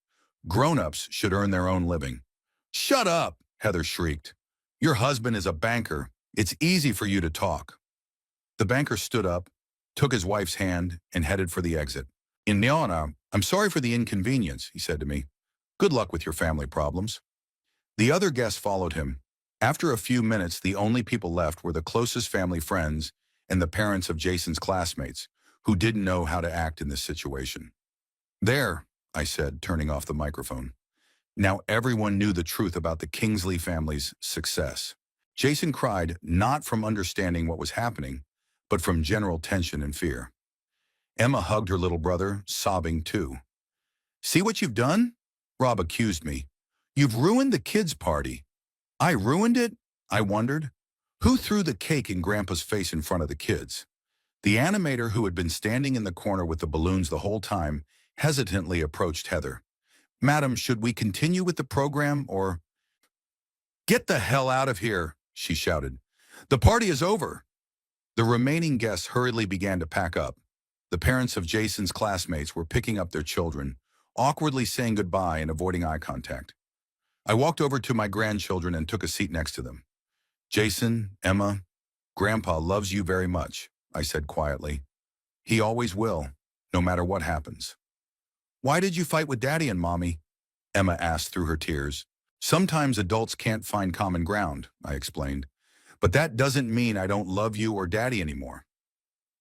Grown-ups should earn their own living. Shut up, Heather shrieked. Your husband is a banker. It's easy for you to talk. The banker stood up, took his wife's hand, and headed for the exit. Inyana, I'm sorry for the inconvenience, he said to me. Good luck with your family problems. The other guests followed him. After a few minutes, the only people left were the closest family friends and the parents of Jason's classmates, who didn't know how to act in this situation. There, I said, turning off the microphone. Now everyone knew the truth about the Kingsley family's success. Jason cried not from understanding what was happening, but from general tension and fear. Emma hugged her little brother, sobbing too. See what you've done? Rob accused me. You've ruined the kids' party. I ruined it? I wondered. Who threw the cake in Grandpa's face in front of the kids? The animator, who had been standing in the corner with the balloons the whole time, hesitantly approached Heather. Madam, should we continue with the program or... Get the hell out of here, she shouted. The party is over. The remaining guests hurriedly began to pack up. The parents of Jason's classmates were picking up their children, awkwardly saying goodbye and avoiding eye contact. I walked over to my grandchildren and took a seat next to them. Jason, Emma, Grandpa loves you very much, I said quietly. He always will, no matter what happens. Why did you fight with Daddy and Mommy? Emma asked through her tears. Sometimes adults can't find common ground, I explained. But that doesn't mean I don't love you or Daddy anymore.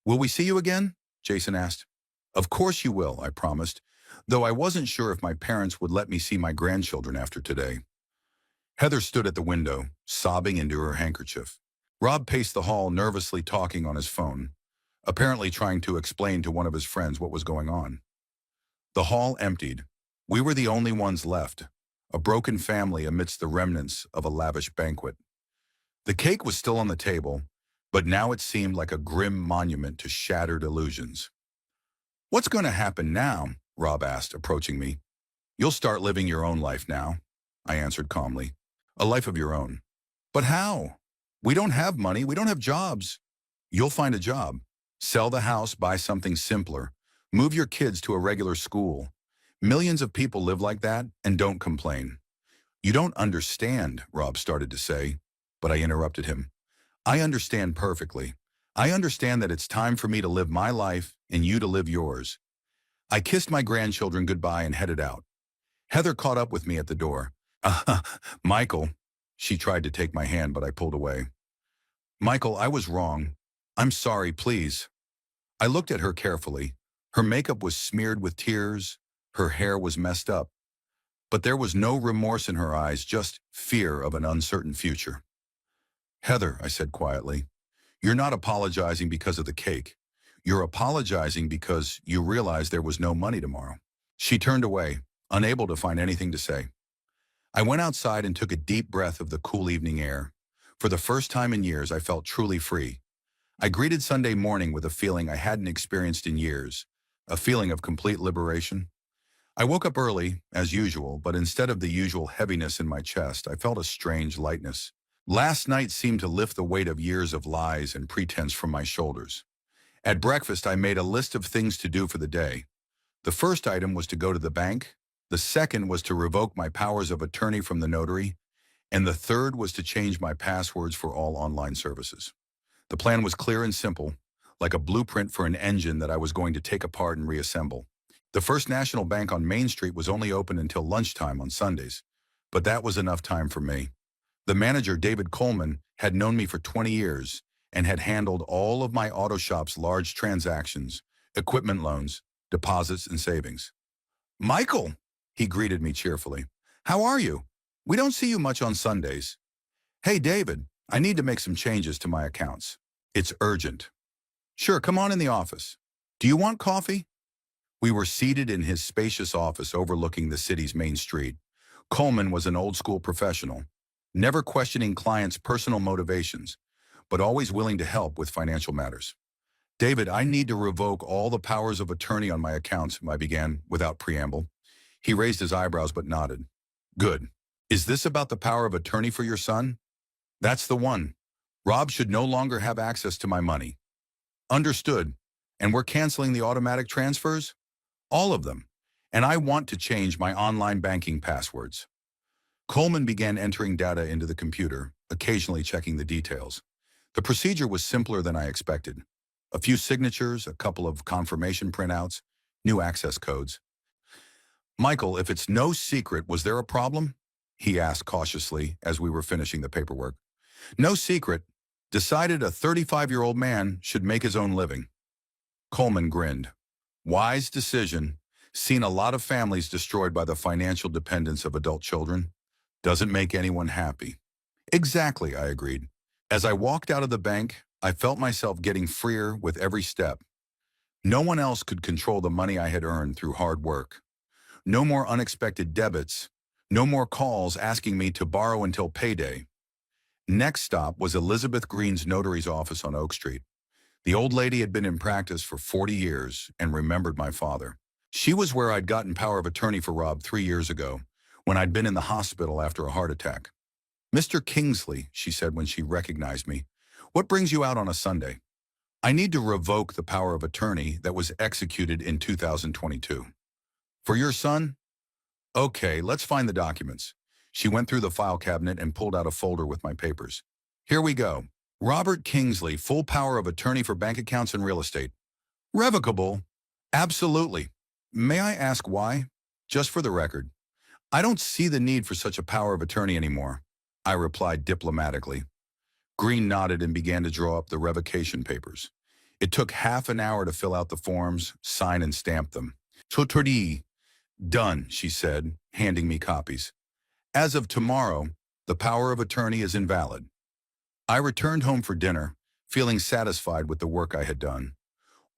Will we see you again? Jason asked. Of course you will, I promised, though I wasn't sure if my parents would let me see my grandchildren after today. Heather stood at the window, sobbing into her handkerchief. Rob paced the hall, nervously talking on his phone, apparently trying to explain to one of his friends what was going on. The hall emptied. We were the only ones left, a broken family amidst the remnants of a lavish banquet. The cake was still on the table, but now it seemed like a grim monument to shattered illusions. What's going to happen now? Rob asked, approaching me. You'll start living your own life now, I answered calmly. A life of your own. But how? We don't have money. We don't have jobs. You'll find a job. Sell the house, buy something simpler. Move your kids to a regular school. Millions of people live like that and don't complain. You don't understand, Rob started to say, but I interrupted him. I understand perfectly. I understand that it's time for me to live my life and you to live yours. I kissed my grandchildren goodbye and headed out. Heather caught up with me at the door. Michael. She tried to take my hand, but I pulled away. Michael, I was wrong. I'm sorry, please. I looked at her carefully. Her makeup was smeared with tears. Her hair was messed up. But there was no remorse in her eyes, just fear of an uncertain future. Heather, I said quietly, you're not apologizing because of the cake. You're apologizing because you realized there was no money tomorrow. She turned away, unable to find anything to say. I went outside and took a deep breath of the cool evening air. For the first time in years, I felt truly free. I greeted Sunday morning with a feeling I hadn't experienced in years, a feeling of complete liberation. I woke up early, as usual, but instead of the usual heaviness in my chest, I felt a strange lightness, Last night seemed to lift the weight of years of lies and pretense from my shoulders. At breakfast, I made a list of things to do for the day. The first item was to go to the bank. The second was to revoke my powers of attorney from the notary. And the third was to change my passwords for all online services. The plan was clear and simple, like a blueprint for an engine that I was going to take apart and reassemble. The First National Bank on Main Street was only open until lunchtime on Sundays, but that was enough time for me. The manager, David Coleman, had known me for 20 years and had handled all of my auto shop's large transactions, equipment loans, deposits, and savings. "Michael," he greeted me cheerfully. "How are you? We don't see you much on Sundays." "Hey, David, I need to make some changes to my accounts. It's urgent." "Sure, come on in the office. Do you want coffee?" We were seated in his spacious office overlooking the city's main street. Coleman was an old-school professional, never questioning clients' personal motivations, but always willing to help with financial matters. "David, I need to revoke all the powers of attorney on my accounts," I began without preamble. He raised his eyebrows but nodded. "Good. Is this about the power of attorney for your son?" "That's the one. Rob should no longer have access to my money." "Understood. And we're canceling the automatic transfers?" "All of them. And I want to change my online banking passwords." Coleman began entering data into the computer, occasionally checking the details. The procedure was simpler than I expected. A few signatures, a couple of confirmation printouts, new access codes. "Michael, if it's no secret, was there a problem?" he asked cautiously as we were finishing the paperwork. "No secret. Decided a 35-year-old man should make his own living." Coleman grinned. "Wise decision. Seen a lot of families destroyed by the financial dependence of adult children. Doesn't make anyone happy." "Exactly," I agreed. As I walked out of the bank, I felt myself getting freer with every step. No one else could control the money I had earned through hard work. No more unexpected debits. No more calls asking me to borrow until payday. Next stop was Elizabeth Green's notary's office on Oak Street. The old lady had been in practice for 40 years and remembered my father. She was where I'd gotten power of attorney for Rob 3 years ago, when I'd been in the hospital after a heart attack. "Mr. Kingsley," she said when she recognized me, "what brings you out on a Sunday?" "I need to revoke the power of attorney that was executed in 2022. "For your son?" "Okay, let's find the documents." She went through the file cabinet and pulled out a folder with my papers. "Here we go. Robert Kingsley, full power of attorney for bank accounts and real estate." "Revocable?" "Absolutely. May I ask why?" "Just for the record, I don't see the need for such a power of attorney anymore," I replied diplomatically. Green nodded and began to draw up the revocation papers. It took half an hour to fill out the forms, sign and stamp them. "Totordi." "Done," she said, handing me copies. "As of tomorrow, the power of attorney is invalid." I returned home for dinner, feeling satisfied with the work I had done.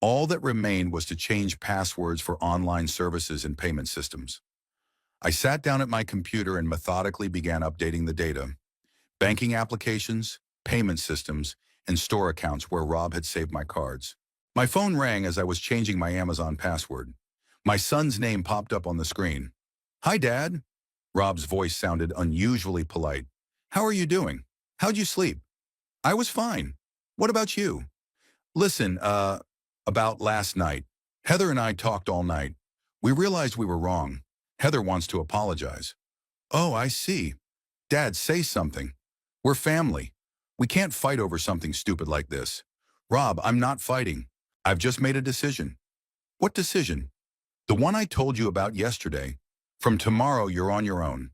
All that remained was to change passwords for online services and payment systems. I sat down at my computer and methodically began updating the data: banking applications, payment systems, and store accounts where Rob had saved my cards. My phone rang as I was changing my Amazon password. My son's name popped up on the screen. "Hi, Dad." Rob's voice sounded unusually polite. "How are you doing? How'd you sleep?" "I was fine. What about you?" "Listen, about last night. Heather and I talked all night. We realized we were wrong. Heather wants to apologize." "Oh, I see. Dad, say something. We're family. We can't fight over something stupid like this." "Rob, I'm not fighting. I've just made a decision." "What decision?" "The one I told you about yesterday. From tomorrow, you're on your own."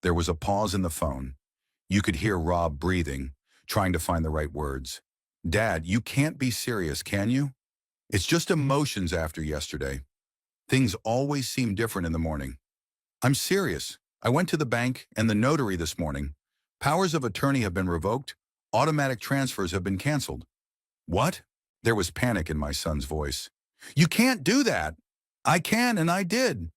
There was a pause in the phone. You could hear Rob breathing, trying to find the right words. "Dad, you can't be serious, can you? It's just emotions after yesterday. Things always seem different in the morning." "I'm serious. I went to the bank and the notary this morning. Powers of attorney have been revoked. Automatic transfers have been canceled." "What?" There was panic in my son's voice. "You can't do that." "I can, and I did."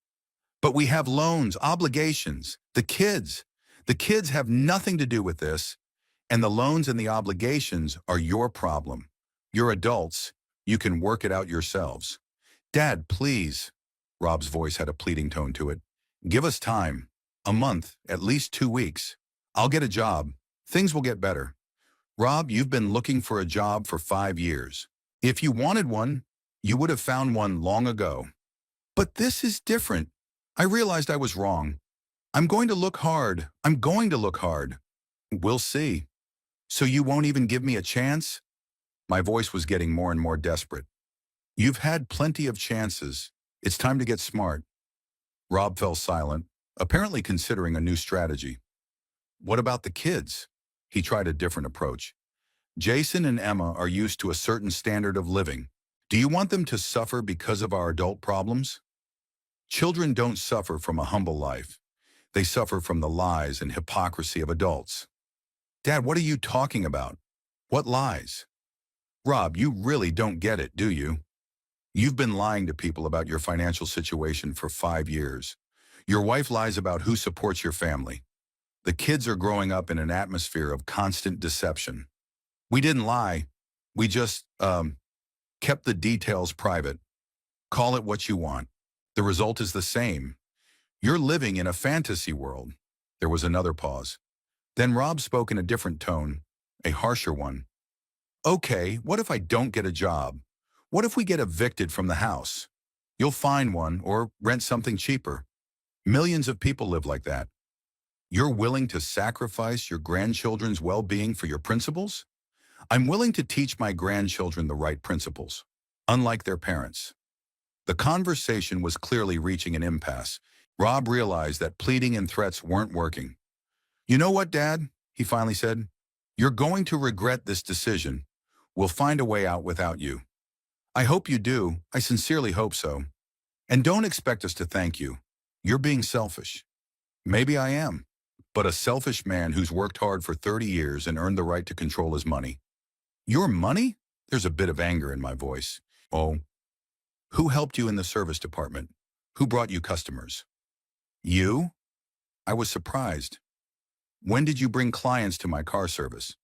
"But we have loans, obligations. The kids. The kids have nothing to do with this. And the loans and the obligations are your problem. You're adults. You can work it out yourselves." "Dad, please." Rob's voice had a pleading tone to it. "Give us time. A month, at least 2 weeks. I'll get a job. Things will get better. Rob, you've been looking for a job for 5 years. If you wanted one, you would have found one long ago. But this is different. I realized I was wrong. I'm going to look hard. I'm going to look hard. We'll see. So you won't even give me a chance? My voice was getting more and more desperate. You've had plenty of chances. It's time to get smart. Rob fell silent, apparently considering a new strategy. What about the kids? He tried a different approach. Jason and Emma are used to a certain standard of living. Do you want them to suffer because of our adult problems? Children don't suffer from a humble life. They suffer from the lies and hypocrisy of adults. Dad, what are you talking about? What lies? Rob, you really don't get it, do you? You've been lying to people about your financial situation for 5 years. Your wife lies about who supports your family. The kids are growing up in an atmosphere of constant deception. We didn't lie. We just, kept the details private. Call it what you want. The result is the same. You're living in a fantasy world. There was another pause. Then Rob spoke in a different tone, a harsher one. Okay, what if I don't get a job? What if we get evicted from the house? You'll find one or rent something cheaper. Millions of people live like that. You're willing to sacrifice your grandchildren's well-being for your principles? I'm willing to teach my grandchildren the right principles, unlike their parents. The conversation was clearly reaching an impasse. Rob realized that pleading and threats weren't working. You know what, Dad? He finally said. You're going to regret this decision. We'll find a way out without you. I hope you do. I sincerely hope so. And don't expect us to thank you. You're being selfish. Maybe I am, but a selfish man who's worked hard for 30 years and earned the right to control his money. Your money? There's a bit of anger in my voice. Oh, who helped you in the service department? Who brought you customers? You? I was surprised. When did you bring clients to my car service?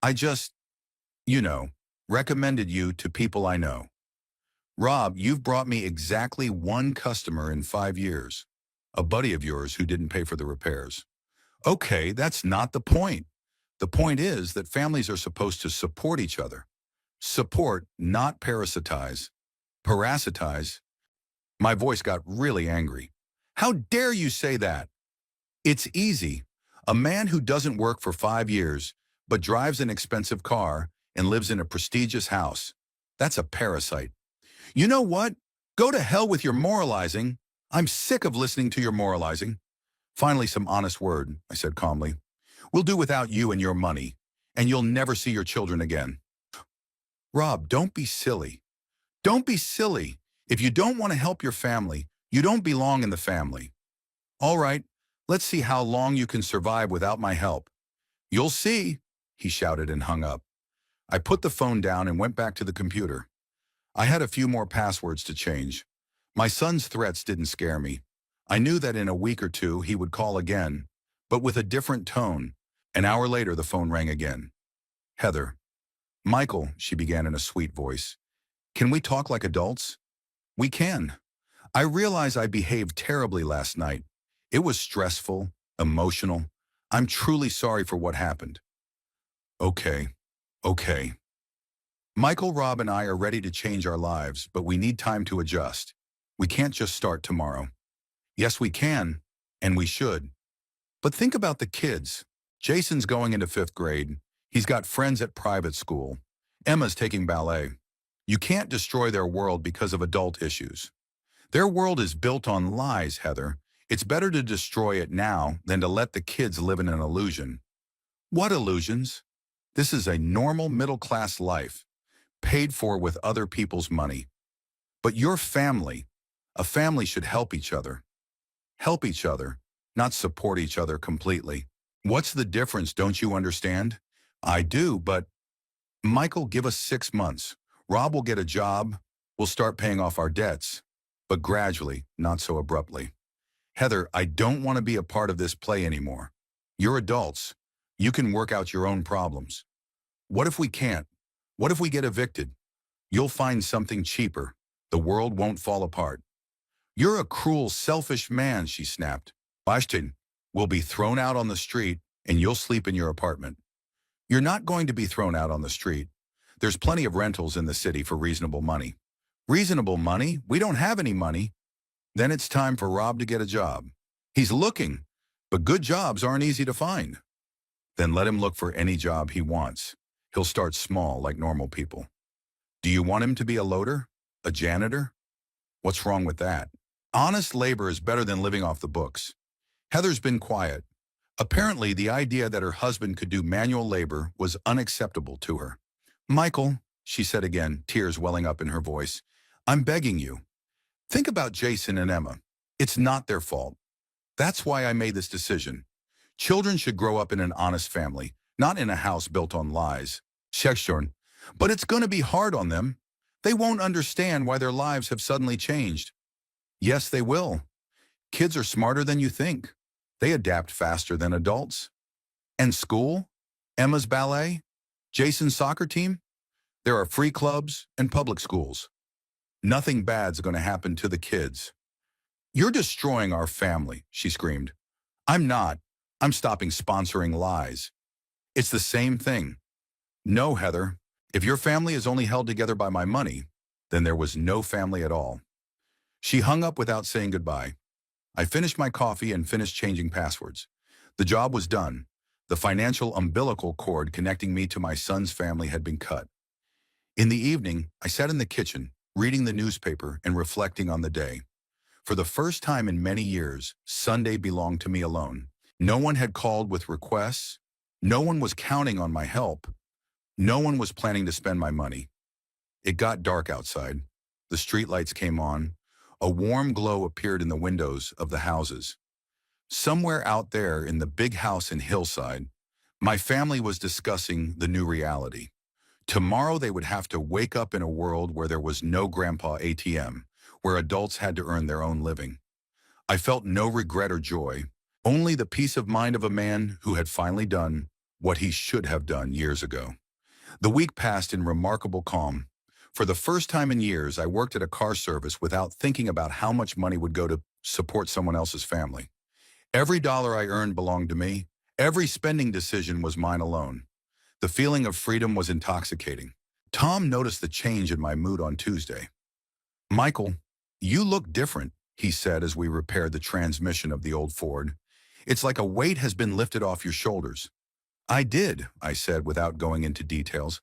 I just, you know, recommended you to people I know. Rob, you've brought me exactly one customer in 5 years. A buddy of yours who didn't pay for the repairs. Okay, that's not the point. The point is that families are supposed to support each other. Support, not parasitize. Parasitize? My voice got really angry. How dare you say that? It's easy. A man who doesn't work for 5 years, but drives an expensive car and lives in a prestigious house. That's a parasite. You know what? Go to hell with your moralizing. I'm sick of listening to your moralizing. Finally, some honest word, I said calmly. We'll do without you and your money, and you'll never see your children again. Rob, don't be silly. Don't be silly. If you don't want to help your family, you don't belong in the family. All right, let's see how long you can survive without my help. You'll see, he shouted and hung up. I put the phone down and went back to the computer. I had a few more passwords to change. My son's threats didn't scare me. I knew that in a week or two he would call again, but with a different tone. An hour later, the phone rang again. Heather. Michael, she began in a sweet voice. Can we talk like adults? We can. I realize I behaved terribly last night. It was stressful, emotional. I'm truly sorry for what happened. Okay. Michael, Rob, and I are ready to change our lives, but we need time to adjust. We can't just start tomorrow. Yes, we can, and we should. But think about the kids. Jason's going into 5th grade. He's got friends at private school. Emma's taking ballet. You can't destroy their world because of adult issues. Their world is built on lies, Heather. It's better to destroy it now than to let the kids live in an illusion. What illusions? This is a normal middle-class life, paid for with other people's money. But your family, a family should help each other. Help each other, not support each other completely. What's the difference, don't you understand? I do, but Michael, give us 6 months. Rob will get a job. We'll start paying off our debts. But gradually, not so abruptly. Heather, I don't want to be a part of this play anymore. You're adults. You can work out your own problems. What if we can't? What if we get evicted? You'll find something cheaper. The world won't fall apart. You're a cruel, selfish man, she snapped. Bastian will be thrown out on the street, and you'll sleep in your apartment. You're not going to be thrown out on the street. There's plenty of rentals in the city for reasonable money. Reasonable money? We don't have any money. Then it's time for Rob to get a job. He's looking, but good jobs aren't easy to find. Then let him look for any job he wants. He'll start small like normal people. Do you want him to be a loader? A janitor? What's wrong with that? Honest labor is better than living off the books. Heather's been quiet. Apparently, the idea that her husband could do manual labor was unacceptable to her. Michael, she said again, tears welling up in her voice, I'm begging you. Think about Jason and Emma. It's not their fault. That's why I made this decision. Children should grow up in an honest family, not in a house built on lies. Shekshorn. But it's going to be hard on them. They won't understand why their lives have suddenly changed. Yes, they will. Kids are smarter than you think. They adapt faster than adults. And school? Emma's ballet? Jason's soccer team? There are free clubs and public schools. Nothing bad's going to happen to the kids. You're destroying our family, she screamed. I'm not. I'm stopping sponsoring lies. It's the same thing. No, Heather. If your family is only held together by my money, then there was no family at all. She hung up without saying goodbye. I finished my coffee and finished changing passwords. The job was done. The financial umbilical cord connecting me to my son's family had been cut. In the evening, I sat in the kitchen, reading the newspaper and reflecting on the day. For the first time in many years, Sunday belonged to me alone. No one had called with requests. No one was counting on my help. No one was planning to spend my money. It got dark outside. The streetlights came on. A warm glow appeared in the windows of the houses. Somewhere out there in the big house in Hillside, my family was discussing the new reality. Tomorrow they would have to wake up in a world where there was no grandpa ATM, where adults had to earn their own living. I felt no regret or joy, only the peace of mind of a man who had finally done what he should have done years ago. The week passed in remarkable calm. For the first time in years, I worked at a car service without thinking about how much money would go to support someone else's family. Every dollar I earned belonged to me. Every spending decision was mine alone. The feeling of freedom was intoxicating. Tom noticed the change in my mood on Tuesday. Michael, you look different, he said as we repaired the transmission of the old Ford. It's like a weight has been lifted off your shoulders. I did, I said without going into details.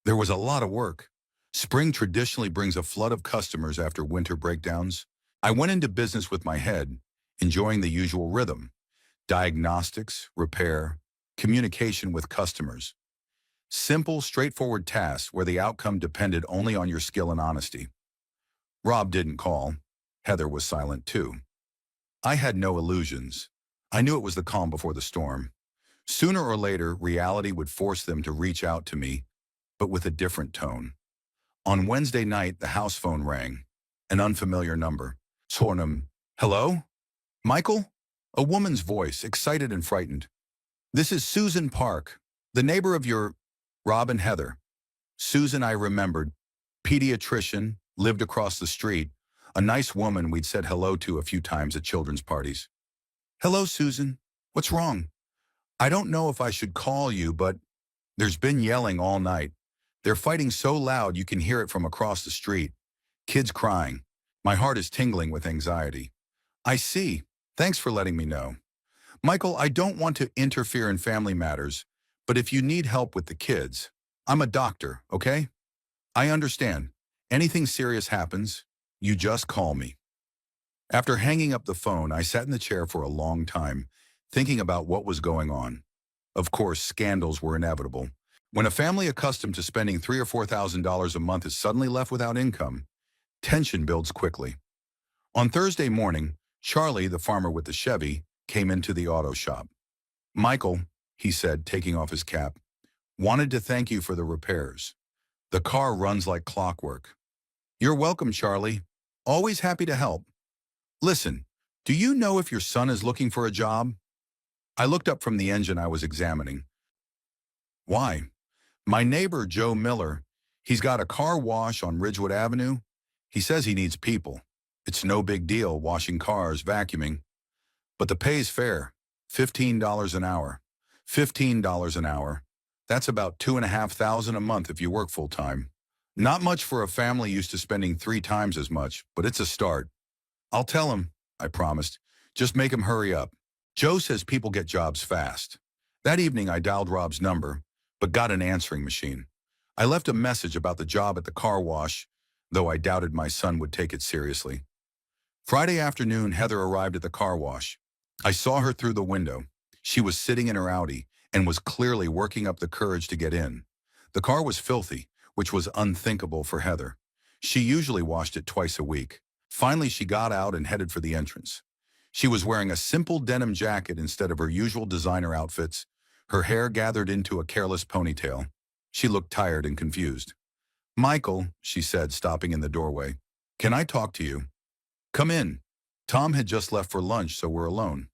There was a lot of work. Spring traditionally brings a flood of customers after winter breakdowns. I went into business with my head, enjoying the usual rhythm. Diagnostics, repair, communication with customers. Simple, straightforward tasks where the outcome depended only on your skill and honesty. Rob didn't call. Heather was silent too. I had no illusions. I knew it was the calm before the storm. Sooner or later, reality would force them to reach out to me, but with a different tone. On Wednesday night, the house phone rang. An unfamiliar number. Sornum. Hello? Michael? A woman's voice, excited and frightened. This is Susan Park, the neighbor of your... Rob and Heather. Susan, I remembered. Pediatrician, lived across the street. A nice woman we'd said hello to a few times at children's parties. Hello, Susan. What's wrong? I don't know if I should call you, but there's been yelling all night. They're fighting so loud you can hear it from across the street. Kids crying. My heart is tingling with anxiety. I see. Thanks for letting me know. Michael, I don't want to interfere in family matters, but if you need help with the kids, I'm a doctor, okay? I understand. Anything serious happens, you just call me. After hanging up the phone, I sat in the chair for a long time, thinking about what was going on. Of course, scandals were inevitable. When a family accustomed to spending $3,000 or $4,000 a month is suddenly left without income, tension builds quickly. On Thursday morning, Charlie, the farmer with the Chevy, came into the auto shop. Michael, he said, taking off his cap, wanted to thank you for the repairs. The car runs like clockwork. You're welcome, Charlie. Always happy to help. Listen, do you know if your son is looking for a job? I looked up from the engine I was examining. Why? My neighbor, Joe Miller, he's got a car wash on Ridgewood Avenue. He says he needs people. It's no big deal washing cars, vacuuming. But the pay's fair, $15 an hour. $15 an hour. That's about 2,500 a month if you work full-time. Not much for a family used to spending 3 times as much, but it's a start. I'll tell him, I promised. Just make him hurry up. Joe says people get jobs fast. That evening I dialed Rob's number, but got an answering machine. I left a message about the job at the car wash, though I doubted my son would take it seriously. Friday afternoon, Heather arrived at the car wash. I saw her through the window. She was sitting in her Audi and was clearly working up the courage to get in. The car was filthy, which was unthinkable for Heather. She usually washed it twice a week. Finally, she got out and headed for the entrance. She was wearing a simple denim jacket instead of her usual designer outfits, her hair gathered into a careless ponytail. She looked tired and confused. "Michael," she said, stopping in the doorway, "can I talk to you?" "Come in." Tom had just left for lunch, so we're alone.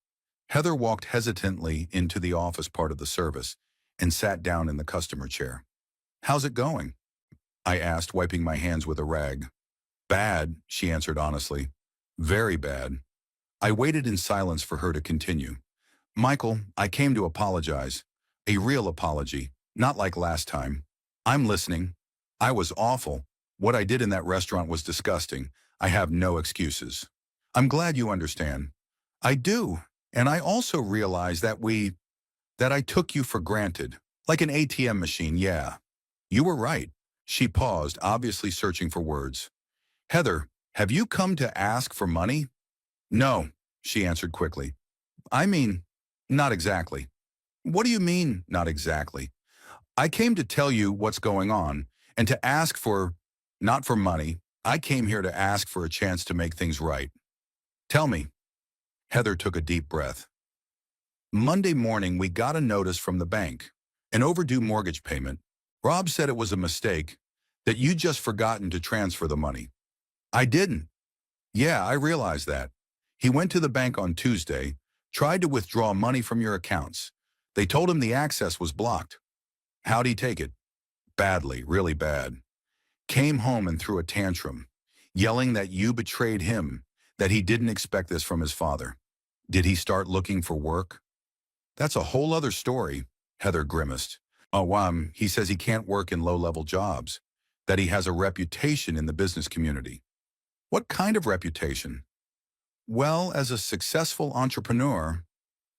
Heather walked hesitantly into the office part of the service and sat down in the customer chair. "How's it going?" I asked, wiping my hands with a rag. "Bad," she answered honestly. "Very bad." I waited in silence for her to continue. "Michael, I came to apologize. A real apology, not like last time." "I'm listening." "I was awful. What I did in that restaurant was disgusting. I have no excuses." "I'm glad you understand." "I do. And I also realize that I took you for granted. Like an ATM machine, yeah." "You were right." She paused, obviously searching for words. "Heather, have you come to ask for money?" "No," she answered quickly. "I mean, not exactly." "What do you mean, not exactly?" "I came to tell you what's going on and to ask for, not for money. I came here to ask for a chance to make things right." "Tell me." Heather took a deep breath. "Monday morning, we got a notice from the bank, an overdue mortgage payment. Rob said it was a mistake, that you'd just forgotten to transfer the money." "I didn't." "Yeah, I realized that. He went to the bank on Tuesday, tried to withdraw money from your accounts. They told him the access was blocked." "How'd he take it?" "Badly, really bad. Came home and threw a tantrum, yelling that you betrayed him, that he didn't expect this from his father." "Did he start looking for work?" "That's a whole other story," Heather grimaced. "Oh, he says he can't work in low-level jobs, that he has a reputation in the business community." "What kind of reputation?" "Well, as a successful entrepreneur."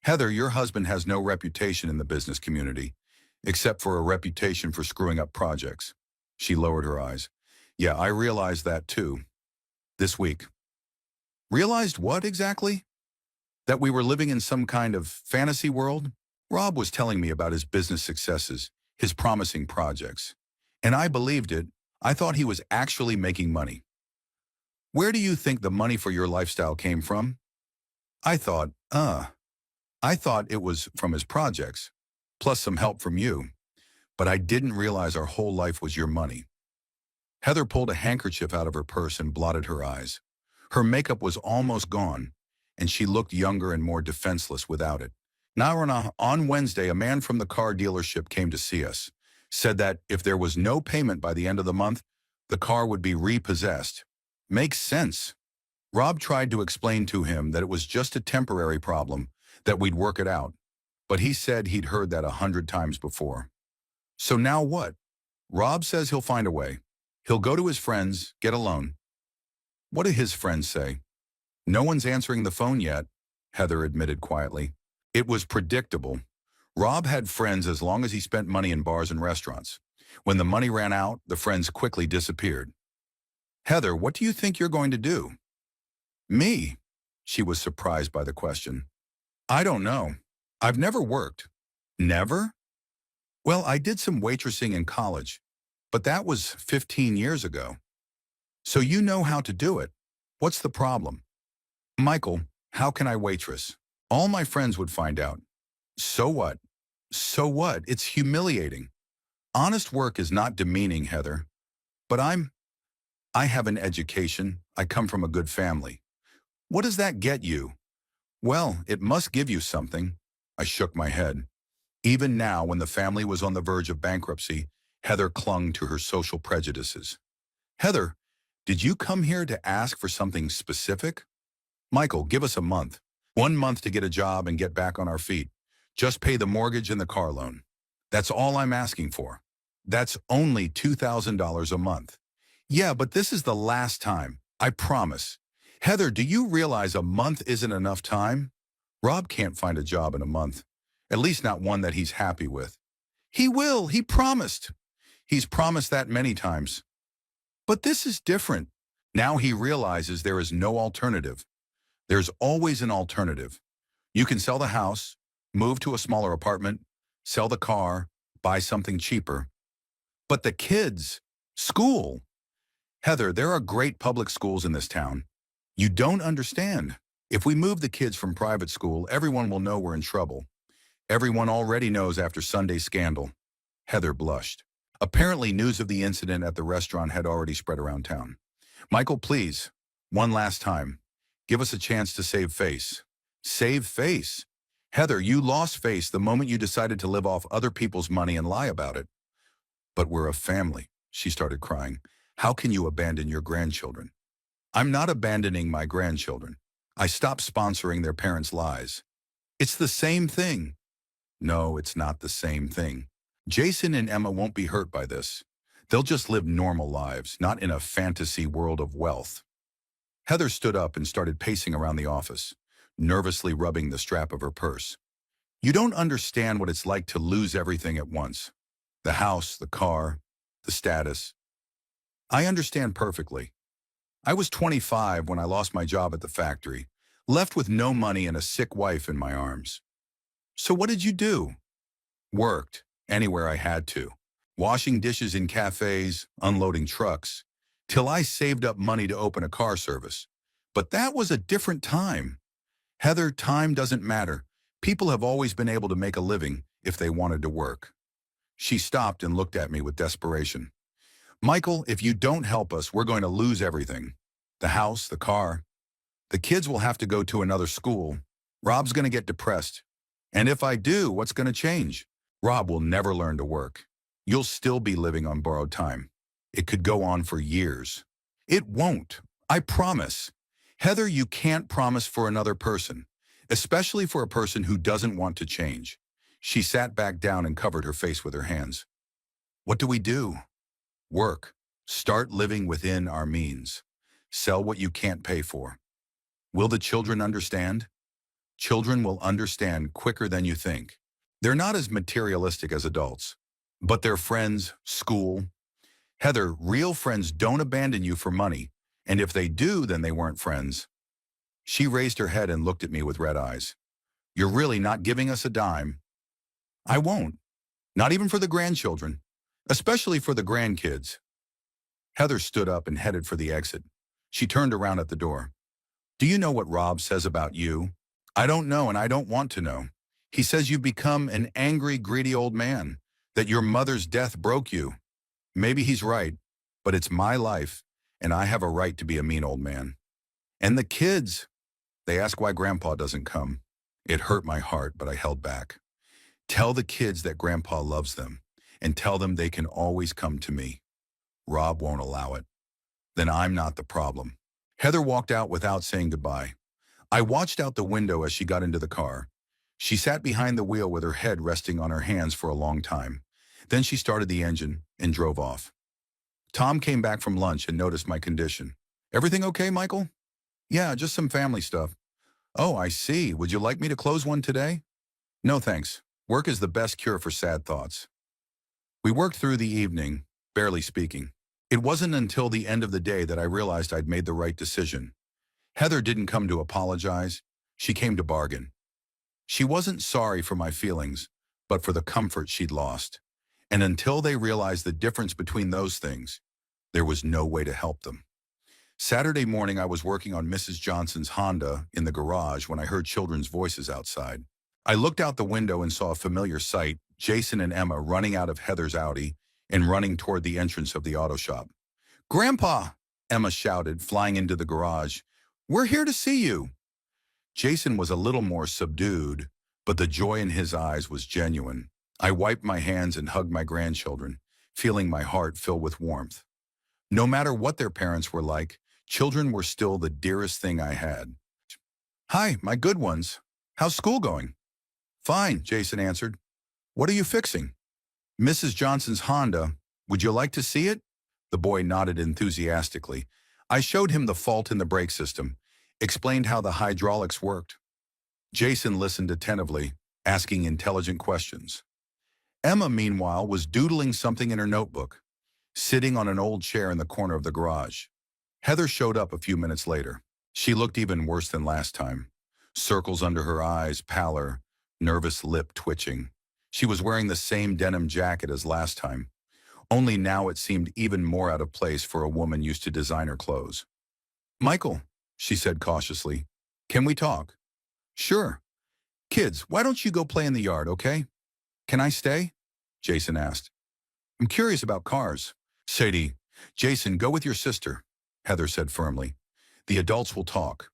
"Heather, your husband has no reputation in the business community, except for a reputation for screwing up projects." She lowered her eyes. "Yeah, I realized that too. This week." "Realized what exactly?" "That we were living in some kind of fantasy world. Rob was telling me about his business successes, his promising projects. And I believed it. I thought he was actually making money." "Where do you think the money for your lifestyle came from?" I thought, I thought it was from his projects, plus some help from you. But I didn't realize our whole life was your money." Heather pulled a handkerchief out of her purse and blotted her eyes. Her makeup was almost gone, and she looked younger and more defenseless without it. "Now, on Wednesday, a man from the car dealership came to see us. Said that if there was no payment by the end of the month, the car would be repossessed." "Makes sense." Rob tried to explain to him that it was just a temporary problem, that we'd work it out. But he said he'd heard that 100 times before. "So now what?" "Rob says he'll find a way. He'll go to his friends, get a loan." "What do his friends say?" "No one's answering the phone yet," Heather admitted quietly. It was predictable. Rob had friends as long as he spent money in bars and restaurants. When the money ran out, the friends quickly disappeared. "Heather, what do you think you're going to do?" "Me?" She was surprised by the question. "I don't know. I've never worked." "Never?" "Well, I did some waitressing in college, but that was 15 years ago." "So you know how to do it. What's the problem?" "Michael, how can I waitress? All my friends would find out." "So what?" "So what? It's humiliating. Honest work is not demeaning, Heather. But I have an education. I come from a good family." "What does that get you?" "Well, it must give you something." I shook my head. Even now, when the family was on the verge of bankruptcy, Heather clung to her social prejudices. "Heather, did you come here to ask for something specific?" "Michael, give us a month. 1 month to get a job and get back on our feet. Just pay the mortgage and the car loan. That's all I'm asking for. That's only $2,000 a month. Yeah, but this is the last time. I promise. Heather, do you realize a month isn't enough time? Rob can't find a job in a month. At least not one that he's happy with. He will. He promised. He's promised that many times. But this is different. Now he realizes there is no alternative. There's always an alternative. You can sell the house, move to a smaller apartment, sell the car, buy something cheaper. But the kids, school. Heather, there are great public schools in this town. You don't understand. If we move the kids from private school, everyone will know we're in trouble. Everyone already knows after Sunday's scandal. Heather blushed. Apparently, news of the incident at the restaurant had already spread around town. Michael, please, one last time, give us a chance to save face. Save face? Heather, you lost face the moment you decided to live off other people's money and lie about it. But we're a family, she started crying. How can you abandon your grandchildren? I'm not abandoning my grandchildren. I stopped sponsoring their parents' lies. It's the same thing. No, it's not the same thing. Jason and Emma won't be hurt by this. They'll just live normal lives, not in a fantasy world of wealth. Heather stood up and started pacing around the office, nervously rubbing the strap of her purse. You don't understand what it's like to lose everything at once. The house, the car, the status. I understand perfectly. I was 25 when I lost my job at the factory, left with no money and a sick wife in my arms. So what did you do? Worked, anywhere I had to. Washing dishes in cafes, unloading trucks, till I saved up money to open a car service. But that was a different time. Heather, time doesn't matter. People have always been able to make a living if they wanted to work. She stopped and looked at me with desperation. Michael, if you don't help us, we're going to lose everything. The house, the car. The kids will have to go to another school. Rob's going to get depressed. And if I do, what's going to change? Rob will never learn to work. You'll still be living on borrowed time. It could go on for years. It won't. I promise. Heather, you can't promise for another person, especially for a person who doesn't want to change. She sat back down and covered her face with her hands. What do we do? Work. Start living within our means. Sell what you can't pay for. Will the children understand? Children will understand quicker than you think. They're not as materialistic as adults, but their friends, school. Heather, real friends don't abandon you for money, and if they do, then they weren't friends. She raised her head and looked at me with red eyes. You're really not giving us a dime. I won't. Not even for the grandchildren, especially for the grandkids. Heather stood up and headed for the exit. She turned around at the door. Do you know what Rob says about you? I don't know, and I don't want to know. He says you've become an angry, greedy old man, that your mother's death broke you. Maybe he's right, but it's my life, and I have a right to be a mean old man. And the kids, they ask why Grandpa doesn't come. It hurt my heart, but I held back. Tell the kids that Grandpa loves them, and tell them they can always come to me. Rob won't allow it. Then I'm not the problem. Heather walked out without saying goodbye. I watched out the window as she got into the car. She sat behind the wheel with her head resting on her hands for a long time. Then she started the engine and drove off. Tom came back from lunch and noticed my condition. Everything okay, Michael? Yeah, just some family stuff. Oh, I see. Would you like me to close one today? No, thanks. Work is the best cure for sad thoughts. We worked through the evening, barely speaking. It wasn't until the end of the day that I realized I'd made the right decision. Heather didn't come to apologize. She came to bargain. She wasn't sorry for my feelings, but for the comfort she'd lost. And until they realized the difference between those things, there was no way to help them. Saturday morning, I was working on Mrs. Johnson's Honda in the garage when I heard children's voices outside. I looked out the window and saw a familiar sight, Jason and Emma running out of Heather's Audi and running toward the entrance of the auto shop. Grandpa, Emma shouted, flying into the garage. We're here to see you. Jason was a little more subdued, but the joy in his eyes was genuine. I wiped my hands and hugged my grandchildren, feeling my heart fill with warmth. No matter what their parents were like, children were still the dearest thing I had. Hi, my good ones. How's school going? Fine, Jason answered. What are you fixing? Mrs. Johnson's Honda. Would you like to see it? The boy nodded enthusiastically. I showed him the fault in the brake system, explained how the hydraulics worked. Jason listened attentively, asking intelligent questions. Emma, meanwhile, was doodling something in her notebook, sitting on an old chair in the corner of the garage. Heather showed up a few minutes later. She looked even worse than last time. Circles under her eyes, pallor, nervous lip twitching. She was wearing the same denim jacket as last time, only now it seemed even more out of place for a woman used to designer clothes. Michael, she said cautiously, can we talk? Sure. Kids, why don't you go play in the yard, okay? Can I stay? Jason asked. I'm curious about cars. Sadie, Jason, go with your sister, Heather said firmly. The adults will talk.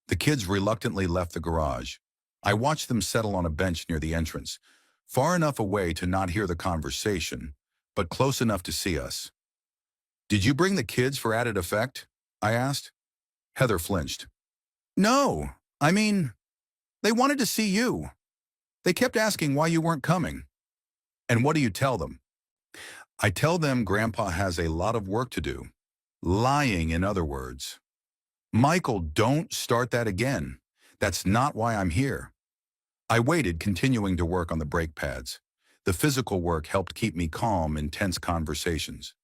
The kids reluctantly left the garage. I watched them settle on a bench near the entrance, far enough away to not hear the conversation, but close enough to see us. Did you bring the kids for added effect? I asked. Heather flinched. No, I mean, they wanted to see you. They kept asking why you weren't coming. And what do you tell them? I tell them Grandpa has a lot of work to do. Lying, in other words. Michael, don't start that again. That's not why I'm here. I waited, continuing to work on the brake pads. The physical work helped keep me calm in tense conversations.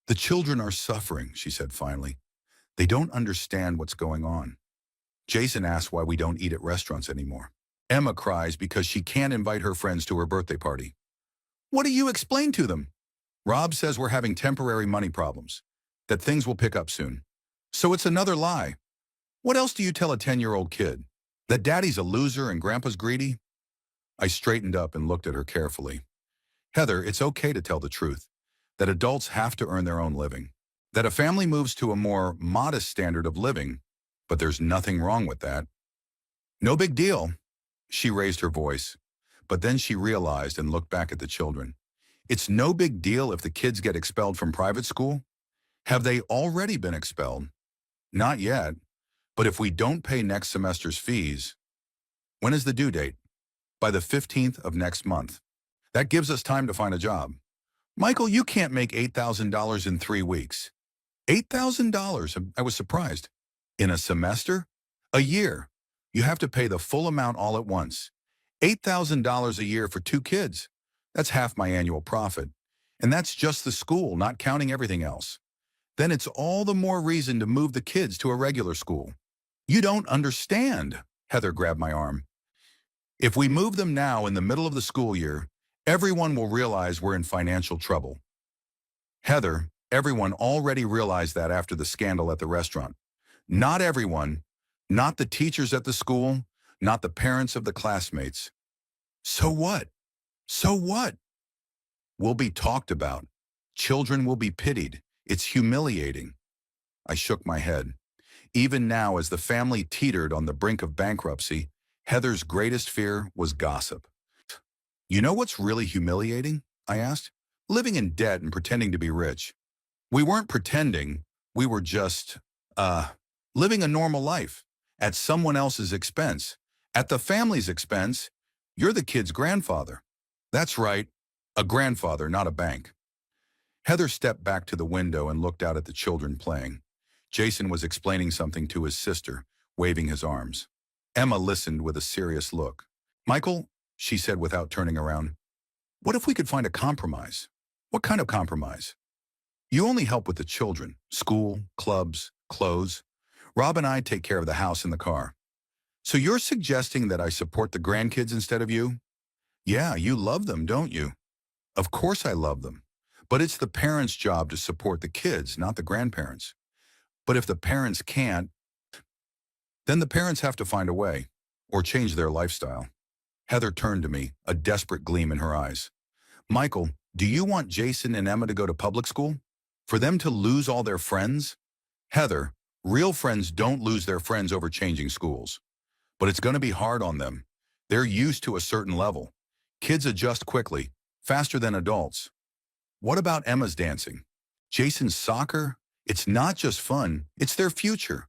The children are suffering, she said finally. They don't understand what's going on. Jason asks why we don't eat at restaurants anymore. Emma cries because she can't invite her friends to her birthday party. What do you explain to them? Rob says we're having temporary money problems, that things will pick up soon. So it's another lie. What else do you tell a 10-year-old kid? That daddy's a loser and grandpa's greedy? I straightened up and looked at her carefully. Heather, it's okay to tell the truth, that adults have to earn their own living, that a family moves to a more modest standard of living, but there's nothing wrong with that. No big deal. She raised her voice, but then she realized and looked back at the children. It's no big deal if the kids get expelled from private school. Have they already been expelled? Not yet, but if we don't pay next semester's fees, when is the due date? By the 15th of next month. That gives us time to find a job. Michael, you can't make $8,000 in 3 weeks. $8,000? I was surprised. In a semester? A year. You have to pay the full amount all at once. $8,000 a year for 2 kids. That's half my annual profit. And that's just the school, not counting everything else. Then it's all the more reason to move the kids to a regular school. You don't understand. Heather grabbed my arm. If we move them now in the middle of the school year, everyone will realize we're in financial trouble. Heather, everyone already realized that after the scandal at the restaurant. Not everyone, not the teachers at the school, not the parents of the classmates. So what? So what? We'll be talked about. Children will be pitied. It's humiliating. I shook my head. Even now, as the family teetered on the brink of bankruptcy, Heather's greatest fear was gossip. You know what's really humiliating? I asked. Living in debt and pretending to be rich. We weren't pretending. We were just, living a normal life. At someone else's expense. At the family's expense. You're the kid's grandfather. That's right. A grandfather, not a bank. Heather stepped back to the window and looked out at the children playing. Jason was explaining something to his sister, waving his arms. Emma listened with a serious look. Michael, she said without turning around, what if we could find a compromise? What kind of compromise? You only help with the children, school, clubs, clothes. Rob and I take care of the house and the car. So you're suggesting that I support the grandkids instead of you? Yeah, you love them, don't you? Of course I love them. But it's the parents' job to support the kids, not the grandparents. But if the parents can't, then the parents have to find a way, or change their lifestyle. Heather turned to me, a desperate gleam in her eyes. Michael, do you want Jason and Emma to go to public school? For them to lose all their friends? Heather, real friends don't lose their friends over changing schools. But it's going to be hard on them. They're used to a certain level. Kids adjust quickly, faster than adults. What about Emma's dancing? Jason's soccer? It's not just fun, it's their future.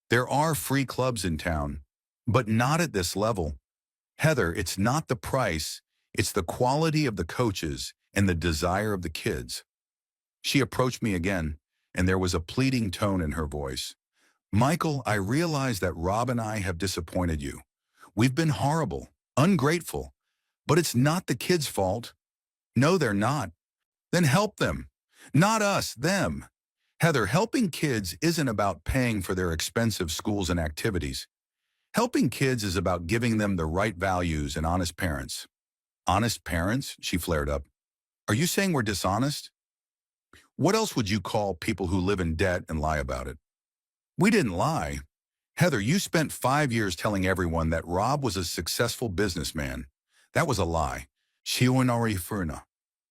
There are free clubs in town, but not at this level. Heather, it's not the price, it's the quality of the coaches and the desire of the kids. She approached me again, and there was a pleading tone in her voice. Michael, I realize that Rob and I have disappointed you. We've been horrible, ungrateful, but it's not the kids' fault. No, they're not. Then help them. Not us, them. Heather, helping kids isn't about paying for their expensive schools and activities. Helping kids is about giving them the right values and honest parents. Honest parents? She flared up. Are you saying we're dishonest? What else would you call people who live in debt and lie about it? We didn't lie. Heather, you spent 5 years telling everyone that Rob was a successful businessman. That was a lie. Shionari Furna.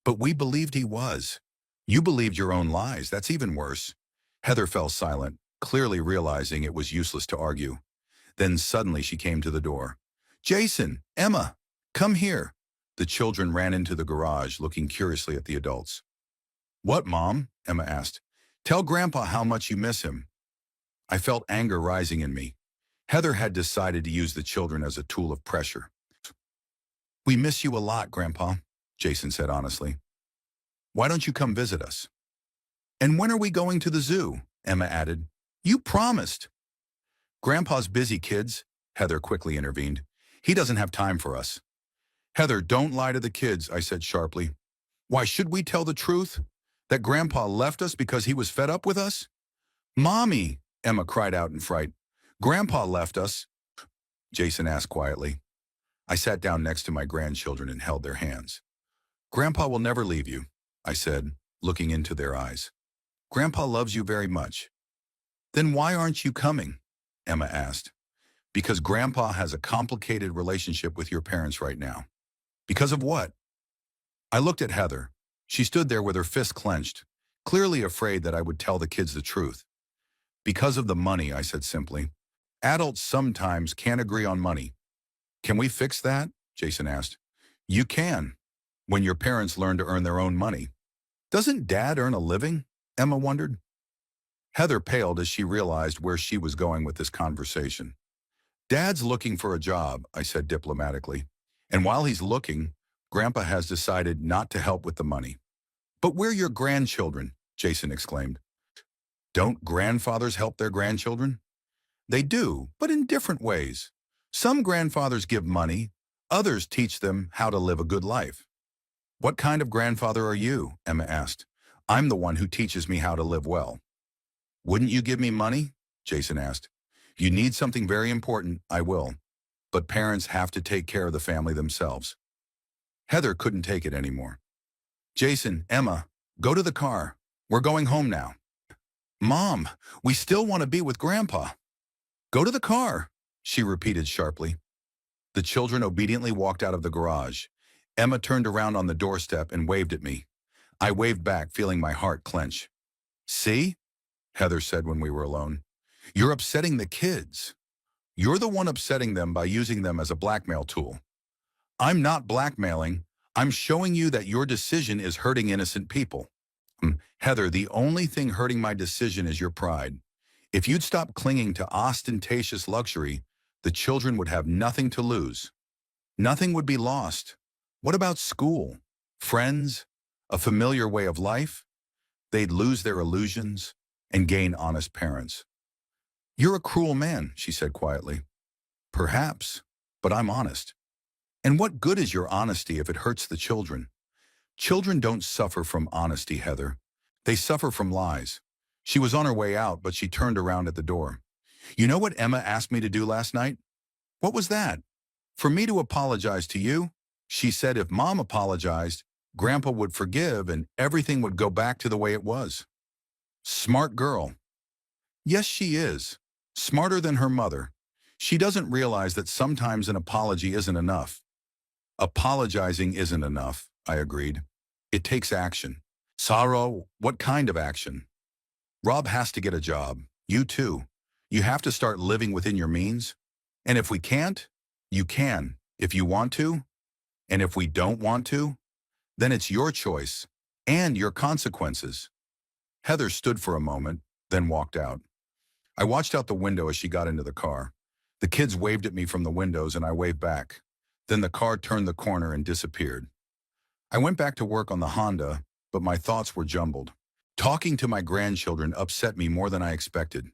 But we believed he was. You believed your own lies. That's even worse. Heather fell silent, clearly realizing it was useless to argue. Then suddenly she came to the door. Jason, Emma, come here. The children ran into the garage, looking curiously at the adults. What, Mom? Emma asked. Tell Grandpa how much you miss him. I felt anger rising in me. Heather had decided to use the children as a tool of pressure. We miss you a lot, Grandpa, Jason said honestly. Why don't you come visit us? And when are we going to the zoo? Emma added. You promised. Grandpa's busy, kids, Heather quickly intervened. He doesn't have time for us. Heather, don't lie to the kids, I said sharply. Why should we tell the truth? That Grandpa left us because he was fed up with us? Mommy, Emma cried out in fright. Grandpa left us, Jason asked quietly. I sat down next to my grandchildren and held their hands. Grandpa will never leave you, I said, looking into their eyes. Grandpa loves you very much. Then why aren't you coming? Emma asked. Because Grandpa has a complicated relationship with your parents right now. Because of what? I looked at Heather. She stood there with her fist clenched, clearly afraid that I would tell the kids the truth. Because of the money, I said simply. Adults sometimes can't agree on money. Can we fix that? Jason asked. You can, when your parents learn to earn their own money. Doesn't Dad earn a living? Emma wondered. Heather paled as she realized where she was going with this conversation. Dad's looking for a job, I said diplomatically. And while he's looking, Grandpa has decided not to help with the money. But we're your grandchildren, Jason exclaimed. Don't grandfathers help their grandchildren? They do, but in different ways. Some grandfathers give money, others teach them how to live a good life. What kind of grandfather are you? Emma asked. I'm the one who teaches me how to live well. Wouldn't you give me money? Jason asked. You need something very important, I will. But parents have to take care of the family themselves. Heather couldn't take it anymore. Jason, Emma, go to the car. We're going home now. Mom, we still want to be with Grandpa. Go to the car, she repeated sharply. The children obediently walked out of the garage. Emma turned around on the doorstep and waved at me. I waved back, feeling my heart clench. See? Heather said when we were alone. You're upsetting the kids. You're the one upsetting them by using them as a blackmail tool. I'm not blackmailing. I'm showing you that your decision is hurting innocent people. Heather, the only thing hurting my decision is your pride. If you'd stop clinging to ostentatious luxury, the children would have nothing to lose. Nothing would be lost. What about school? Friends? A familiar way of life? They'd lose their illusions and gain honest parents. You're a cruel man, she said quietly. Perhaps, but I'm honest. And what good is your honesty if it hurts the children? Children don't suffer from honesty, Heather. They suffer from lies. She was on her way out, but she turned around at the door. You know what Emma asked me to do last night? What was that? For me to apologize to you? She said if Mom apologized, Grandpa would forgive and everything would go back to the way it was. Smart girl. Yes, she is. Smarter than her mother. She doesn't realize that sometimes an apology isn't enough. Apologizing isn't enough, I agreed. It takes action. Sorrow, what kind of action? Rob has to get a job. You too. You have to start living within your means. And if we can't, you can, if you want to. And if we don't want to, then it's your choice and your consequences. Heather stood for a moment, then walked out. I watched out the window as she got into the car. The kids waved at me from the windows and I waved back. Then the car turned the corner and disappeared. I went back to work on the Honda, but my thoughts were jumbled. Talking to my grandchildren upset me more than I expected.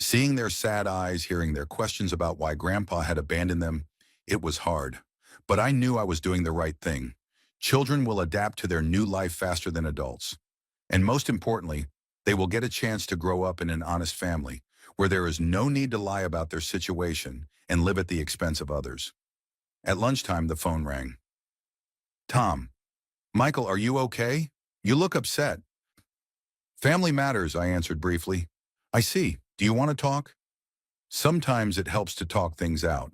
Seeing their sad eyes, hearing their questions about why Grandpa had abandoned them, it was hard. But I knew I was doing the right thing. Children will adapt to their new life faster than adults. And most importantly, they will get a chance to grow up in an honest family, where there is no need to lie about their situation and live at the expense of others. At lunchtime, the phone rang. Tom. Michael, are you okay? You look upset. Family matters, I answered briefly. I see. Do you want to talk? Sometimes it helps to talk things out.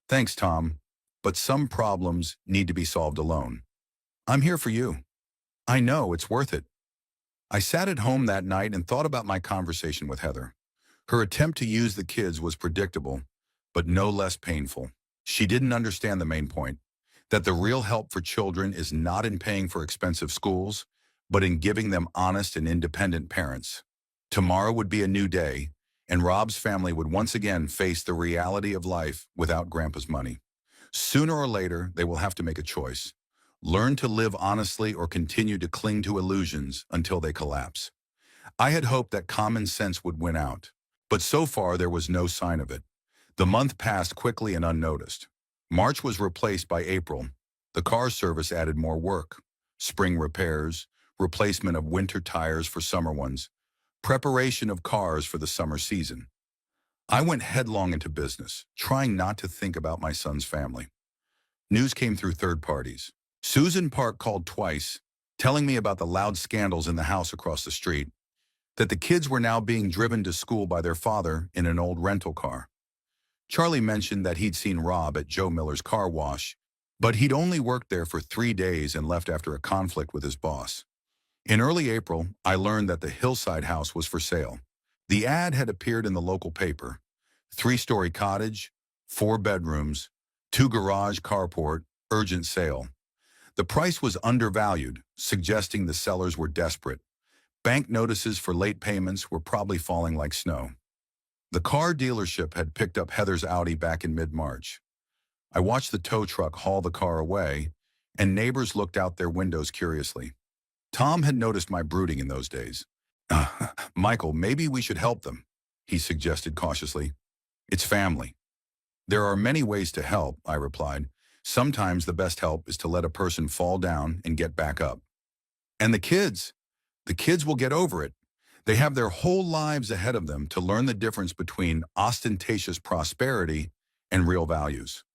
Thanks, Tom. But some problems need to be solved alone. I'm here for you. I know, it's worth it. I sat at home that night and thought about my conversation with Heather. Her attempt to use the kids was predictable, but no less painful. She didn't understand the main point, that the real help for children is not in paying for expensive schools, but in giving them honest and independent parents. Tomorrow would be a new day, and Rob's family would once again face the reality of life without Grandpa's money. Sooner or later, they will have to make a choice. Learn to live honestly or continue to cling to illusions until they collapse. I had hoped that common sense would win out, but so far there was no sign of it. The month passed quickly and unnoticed. March was replaced by April. The car service added more work. Spring repairs, replacement of winter tires for summer ones, preparation of cars for the summer season. I went headlong into business, trying not to think about my son's family. News came through third parties. Susan Park called twice, telling me about the loud scandals in the house across the street, that the kids were now being driven to school by their father in an old rental car. Charlie mentioned that he'd seen Rob at Joe Miller's car wash, but he'd only worked there for 3 days and left after a conflict with his boss. In early April, I learned that the Hillside house was for sale. The ad had appeared in the local paper. 3-story cottage, 4 bedrooms, 2 garage carport, urgent sale. The price was undervalued, suggesting the sellers were desperate. Bank notices for late payments were probably falling like snow. The car dealership had picked up Heather's Audi back in mid-March. I watched the tow truck haul the car away, and neighbors looked out their windows curiously. Tom had noticed my brooding in those days. Michael, maybe we should help them, he suggested cautiously. It's family. There are many ways to help, I replied. Sometimes the best help is to let a person fall down and get back up. And the kids will get over it. They have their whole lives ahead of them to learn the difference between ostentatious prosperity and real values.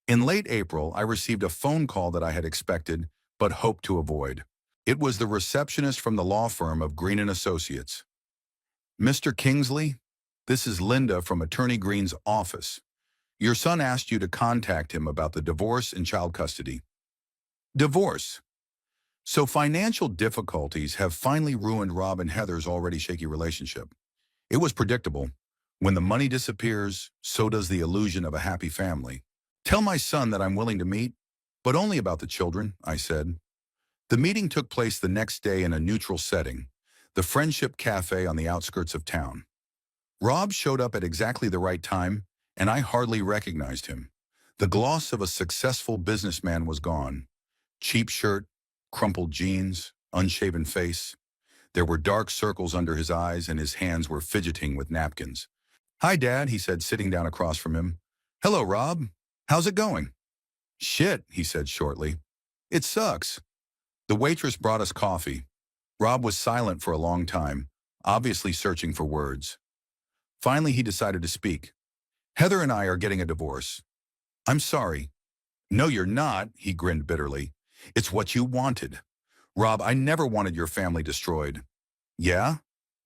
In late April, I received a phone call that I had expected but hoped to avoid. It was the receptionist from the law firm of Green & Associates. Mr. Kingsley, this is Linda from Attorney Green's office. Your son asked you to contact him about the divorce and child custody. Divorce. So financial difficulties have finally ruined Rob and Heather's already shaky relationship. It was predictable. When the money disappears, so does the illusion of a happy family. Tell my son that I'm willing to meet, but only about the children, I said. The meeting took place the next day in a neutral setting, the Friendship Cafe on the outskirts of town. Rob showed up at exactly the right time, and I hardly recognized him. The gloss of a successful businessman was gone. Cheap shirt, crumpled jeans, unshaven face. There were dark circles under his eyes and his hands were fidgeting with napkins. Hi, Dad, he said, sitting down across from him. Hello, Rob. How's it going? Shit, he said shortly. It sucks. The waitress brought us coffee. Rob was silent for a long time, obviously searching for words. Finally, he decided to speak. Heather and I are getting a divorce. I'm sorry. No, you're not, he grinned bitterly. It's what you wanted. Rob, I never wanted your family destroyed. Yeah?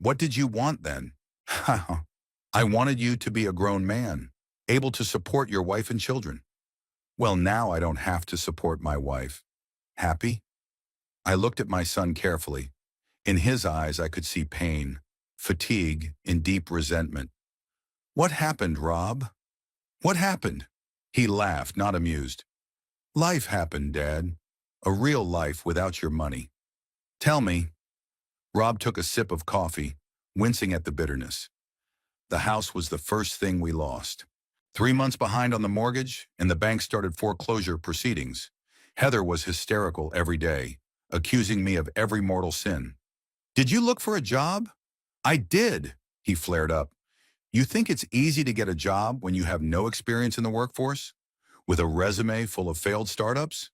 What did you want then? I wanted you to be a grown man, able to support your wife and children. Well, now I don't have to support my wife. Happy? I looked at my son carefully. In his eyes, I could see pain, fatigue, and deep resentment. What happened, Rob? What happened? He laughed, not amused. Life happened, Dad. A real life without your money. Tell me. Rob took a sip of coffee, wincing at the bitterness. The house was the first thing we lost. 3 months behind on the mortgage, and the bank started foreclosure proceedings. Heather was hysterical every day, accusing me of every mortal sin. Did you look for a job? I did, he flared up. You think it's easy to get a job when you have no experience in the workforce? With a resume full of failed startups?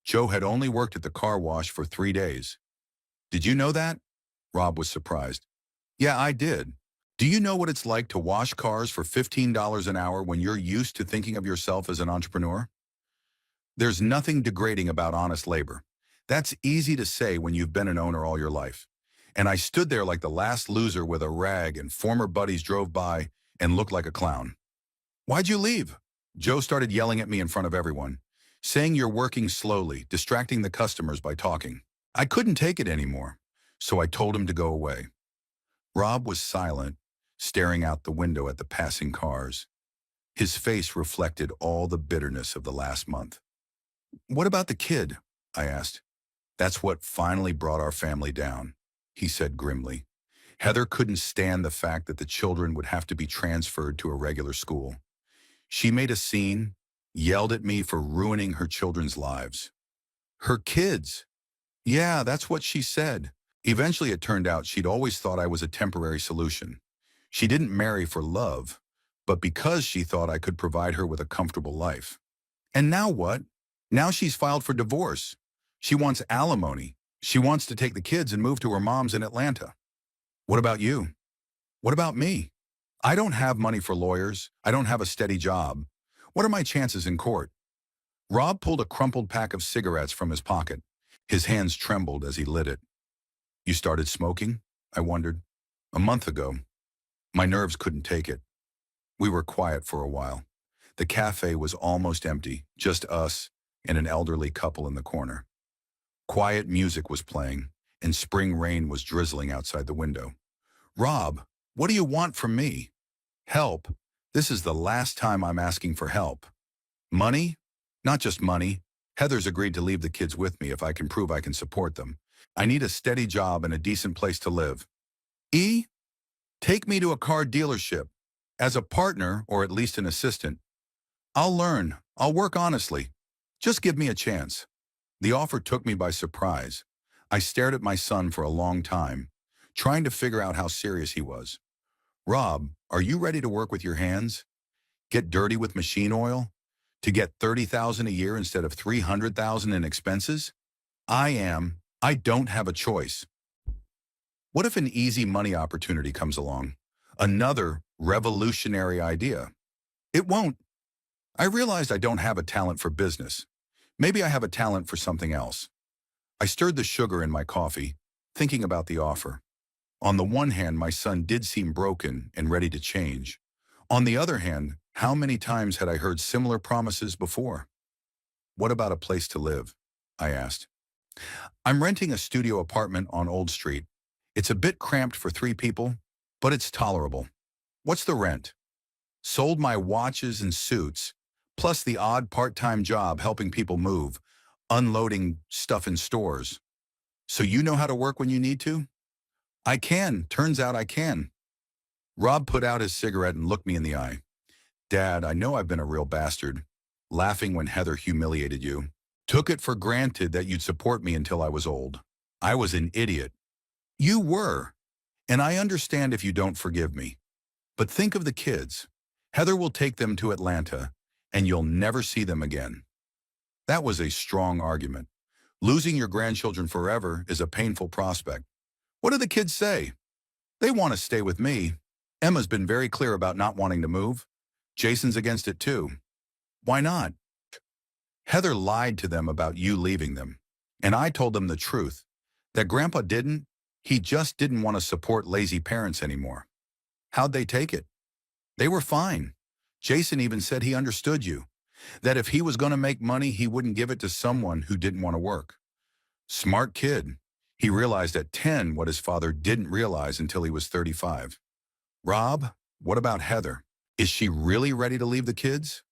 Joe had only worked at the car wash for 3 days. Did you know that? Rob was surprised. Yeah, I did. Do you know what it's like to wash cars for $15 an hour when you're used to thinking of yourself as an entrepreneur? There's nothing degrading about honest labor. That's easy to say when you've been an owner all your life. And I stood there like the last loser with a rag, and former buddies drove by and looked like a clown. Why'd you leave? Joe started yelling at me in front of everyone, saying you're working slowly, distracting the customers by talking. I couldn't take it anymore, so I told him to go away. Rob was silent, staring out the window at the passing cars. His face reflected all the bitterness of the last month. What about the kid? I asked. That's what finally brought our family down, he said grimly. Heather couldn't stand the fact that the children would have to be transferred to a regular school. She made a scene, yelled at me for ruining her children's lives. Her kids. Yeah, that's what she said. Eventually it turned out she'd always thought I was a temporary solution. She didn't marry for love, but because she thought I could provide her with a comfortable life. And now what? Now she's filed for divorce. She wants alimony. She wants to take the kids and move to her mom's in Atlanta. What about you? What about me? I don't have money for lawyers. I don't have a steady job. What are my chances in court? Rob pulled a crumpled pack of cigarettes from his pocket. His hands trembled as he lit it. You started smoking? I wondered. A month ago. My nerves couldn't take it. We were quiet for a while. The cafe was almost empty, just us and an elderly couple in the corner. Quiet music was playing, and spring rain was drizzling outside the window. Rob, what do you want from me? Help. This is the last time I'm asking for help. Money? Not just money. Heather's agreed to leave the kids with me if I can prove I can support them. I need a steady job and a decent place to live. E? Take me to a car dealership. As a partner, or at least an assistant. I'll learn. I'll work honestly. Just give me a chance. The offer took me by surprise. I stared at my son for a long time, trying to figure out how serious he was. Rob, are you ready to work with your hands? Get dirty with machine oil? To get $30,000 a year instead of $300,000 in expenses? I am. I don't have a choice. What if an easy money opportunity comes along? Another revolutionary idea. It won't. I realized I don't have a talent for business. Maybe I have a talent for something else. I stirred the sugar in my coffee, thinking about the offer. On the one hand, my son did seem broken and ready to change. On the other hand, how many times had I heard similar promises before? What about a place to live? I asked. I'm renting a studio apartment on Old Street. It's a bit cramped for 3 people, but it's tolerable. What's the rent? Sold my watches and suits, plus the odd part-time job helping people move, unloading stuff in stores. So you know how to work when you need to? I can. Turns out I can. Rob put out his cigarette and looked me in the eye. Dad, I know I've been a real bastard, laughing when Heather humiliated you. Took it for granted that you'd support me until I was old. I was an idiot. You were. And I understand if you don't forgive me. But think of the kids. Heather will take them to Atlanta, and you'll never see them again. That was a strong argument. Losing your grandchildren forever is a painful prospect. What do the kids say? They want to stay with me. Emma's been very clear about not wanting to move. Jason's against it too. Why not? Heather lied to them about you leaving them. And I told them the truth. That Grandpa didn't. He just didn't want to support lazy parents anymore. How'd they take it? They were fine. Jason even said he understood you. That if he was going to make money, he wouldn't give it to someone who didn't want to work. Smart kid. He realized at 10 what his father didn't realize until he was 35. Rob, what about Heather? Is she really ready to leave the kids?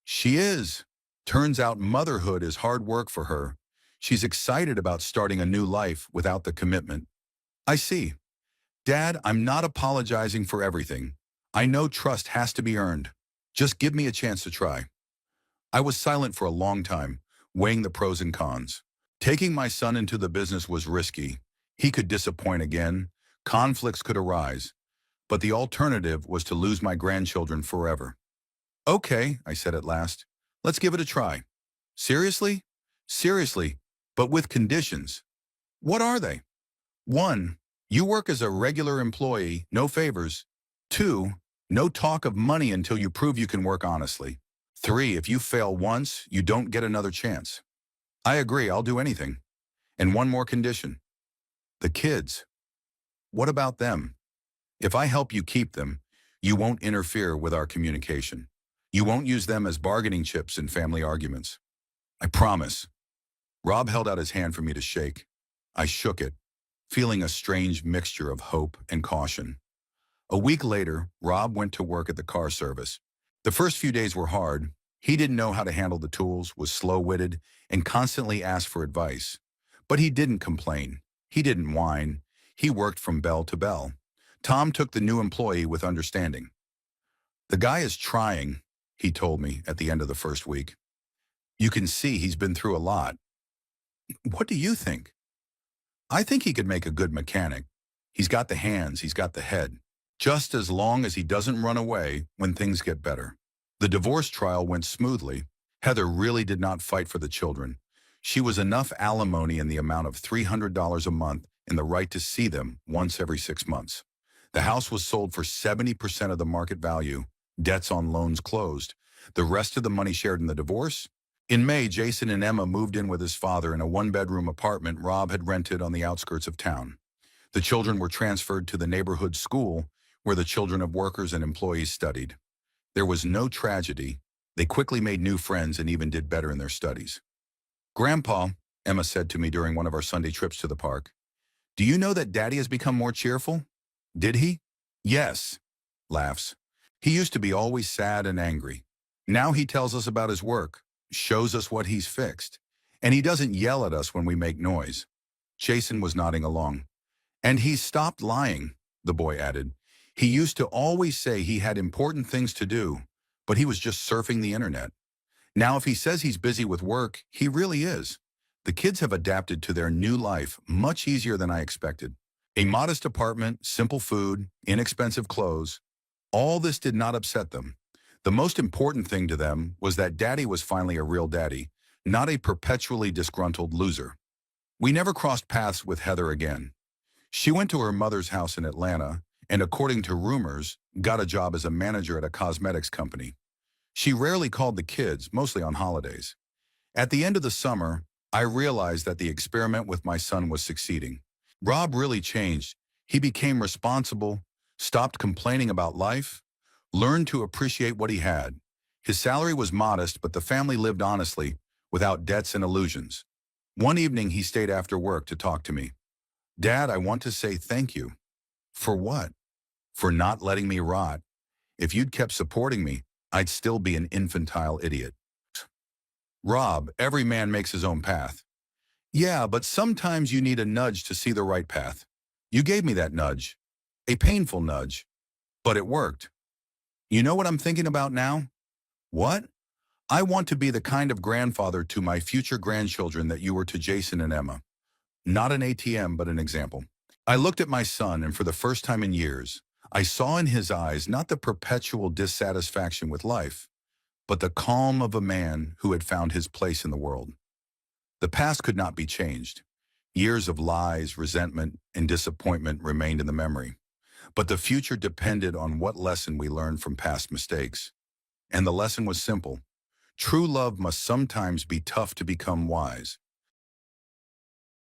She is. Turns out motherhood is hard work for her. She's excited about starting a new life without the commitment. I see. Dad, I'm not apologizing for everything. I know trust has to be earned. Just give me a chance to try. I was silent for a long time, weighing the pros and cons. Taking my son into the business was risky. He could disappoint again. Conflicts could arise. But the alternative was to lose my grandchildren forever. Okay, I said at last. Let's give it a try. Seriously? Seriously, but with conditions. What are they? 1. You work as a regular employee, no favors. 2. No talk of money until you prove you can work honestly. 3. If you fail once, you don't get another chance. I agree, I'll do anything. And one more condition. The kids. What about them? If I help you keep them, you won't interfere with our communication. You won't use them as bargaining chips in family arguments. I promise. Rob held out his hand for me to shake. I shook it, feeling a strange mixture of hope and caution. A week later, Rob went to work at the car service. The first few days were hard. He didn't know how to handle the tools, was slow-witted, and constantly asked for advice. But he didn't complain. He didn't whine. He worked from bell to bell. Tom took the new employee with understanding. The guy is trying, he told me at the end of the first week. You can see he's been through a lot. What do you think? I think he could make a good mechanic. He's got the hands, he's got the head. Just as long as he doesn't run away when things get better. The divorce trial went smoothly. Heather really did not fight for the children. She was enough alimony in the amount of $300 a month and the right to see them once every 6 months. The house was sold for 70% of the market value, debts on loans closed. The rest of the money shared in the divorce. In May, Jason and Emma moved in with his father in a one-bedroom apartment Rob had rented on the outskirts of town. The children were transferred to the neighborhood school where the children of workers and employees studied. There was no tragedy. They quickly made new friends and even did better in their studies. Grandpa, Emma said to me during one of our Sunday trips to the park, do you know that Daddy has become more cheerful? Did he? Yes, laughs. He used to be always sad and angry. Now he tells us about his work, shows us what he's fixed, and he doesn't yell at us when we make noise. Jason was nodding along. And he's stopped lying, the boy added. He used to always say he had important things to do, but he was just surfing the internet. Now if he says he's busy with work, he really is. The kids have adapted to their new life much easier than I expected. A modest apartment, simple food, inexpensive clothes. All this did not upset them. The most important thing to them was that Daddy was finally a real daddy, not a perpetually disgruntled loser. We never crossed paths with Heather again. She went to her mother's house in Atlanta and, according to rumors, got a job as a manager at a cosmetics company. She rarely called the kids, mostly on holidays. At the end of the summer, I realized that the experiment with my son was succeeding. Rob really changed. He became responsible, stopped complaining about life, learned to appreciate what he had. His salary was modest, but the family lived honestly, without debts and illusions. One evening, he stayed after work to talk to me. Dad, I want to say thank you. For what? For not letting me rot. If you'd kept supporting me, I'd still be an infantile idiot. Rob, every man makes his own path. Yeah, but sometimes you need a nudge to see the right path. You gave me that nudge. A painful nudge. But it worked. You know what I'm thinking about now? What? I want to be the kind of grandfather to my future grandchildren that you were to Jason and Emma. Not an ATM, but an example. I looked at my son, and for the first time in years, I saw in his eyes not the perpetual dissatisfaction with life, but the calm of a man who had found his place in the world. The past could not be changed. Years of lies, resentment, and disappointment remained in the memory. But the future depended on what lesson we learned from past mistakes. And the lesson was simple. True love must sometimes be tough to become wise.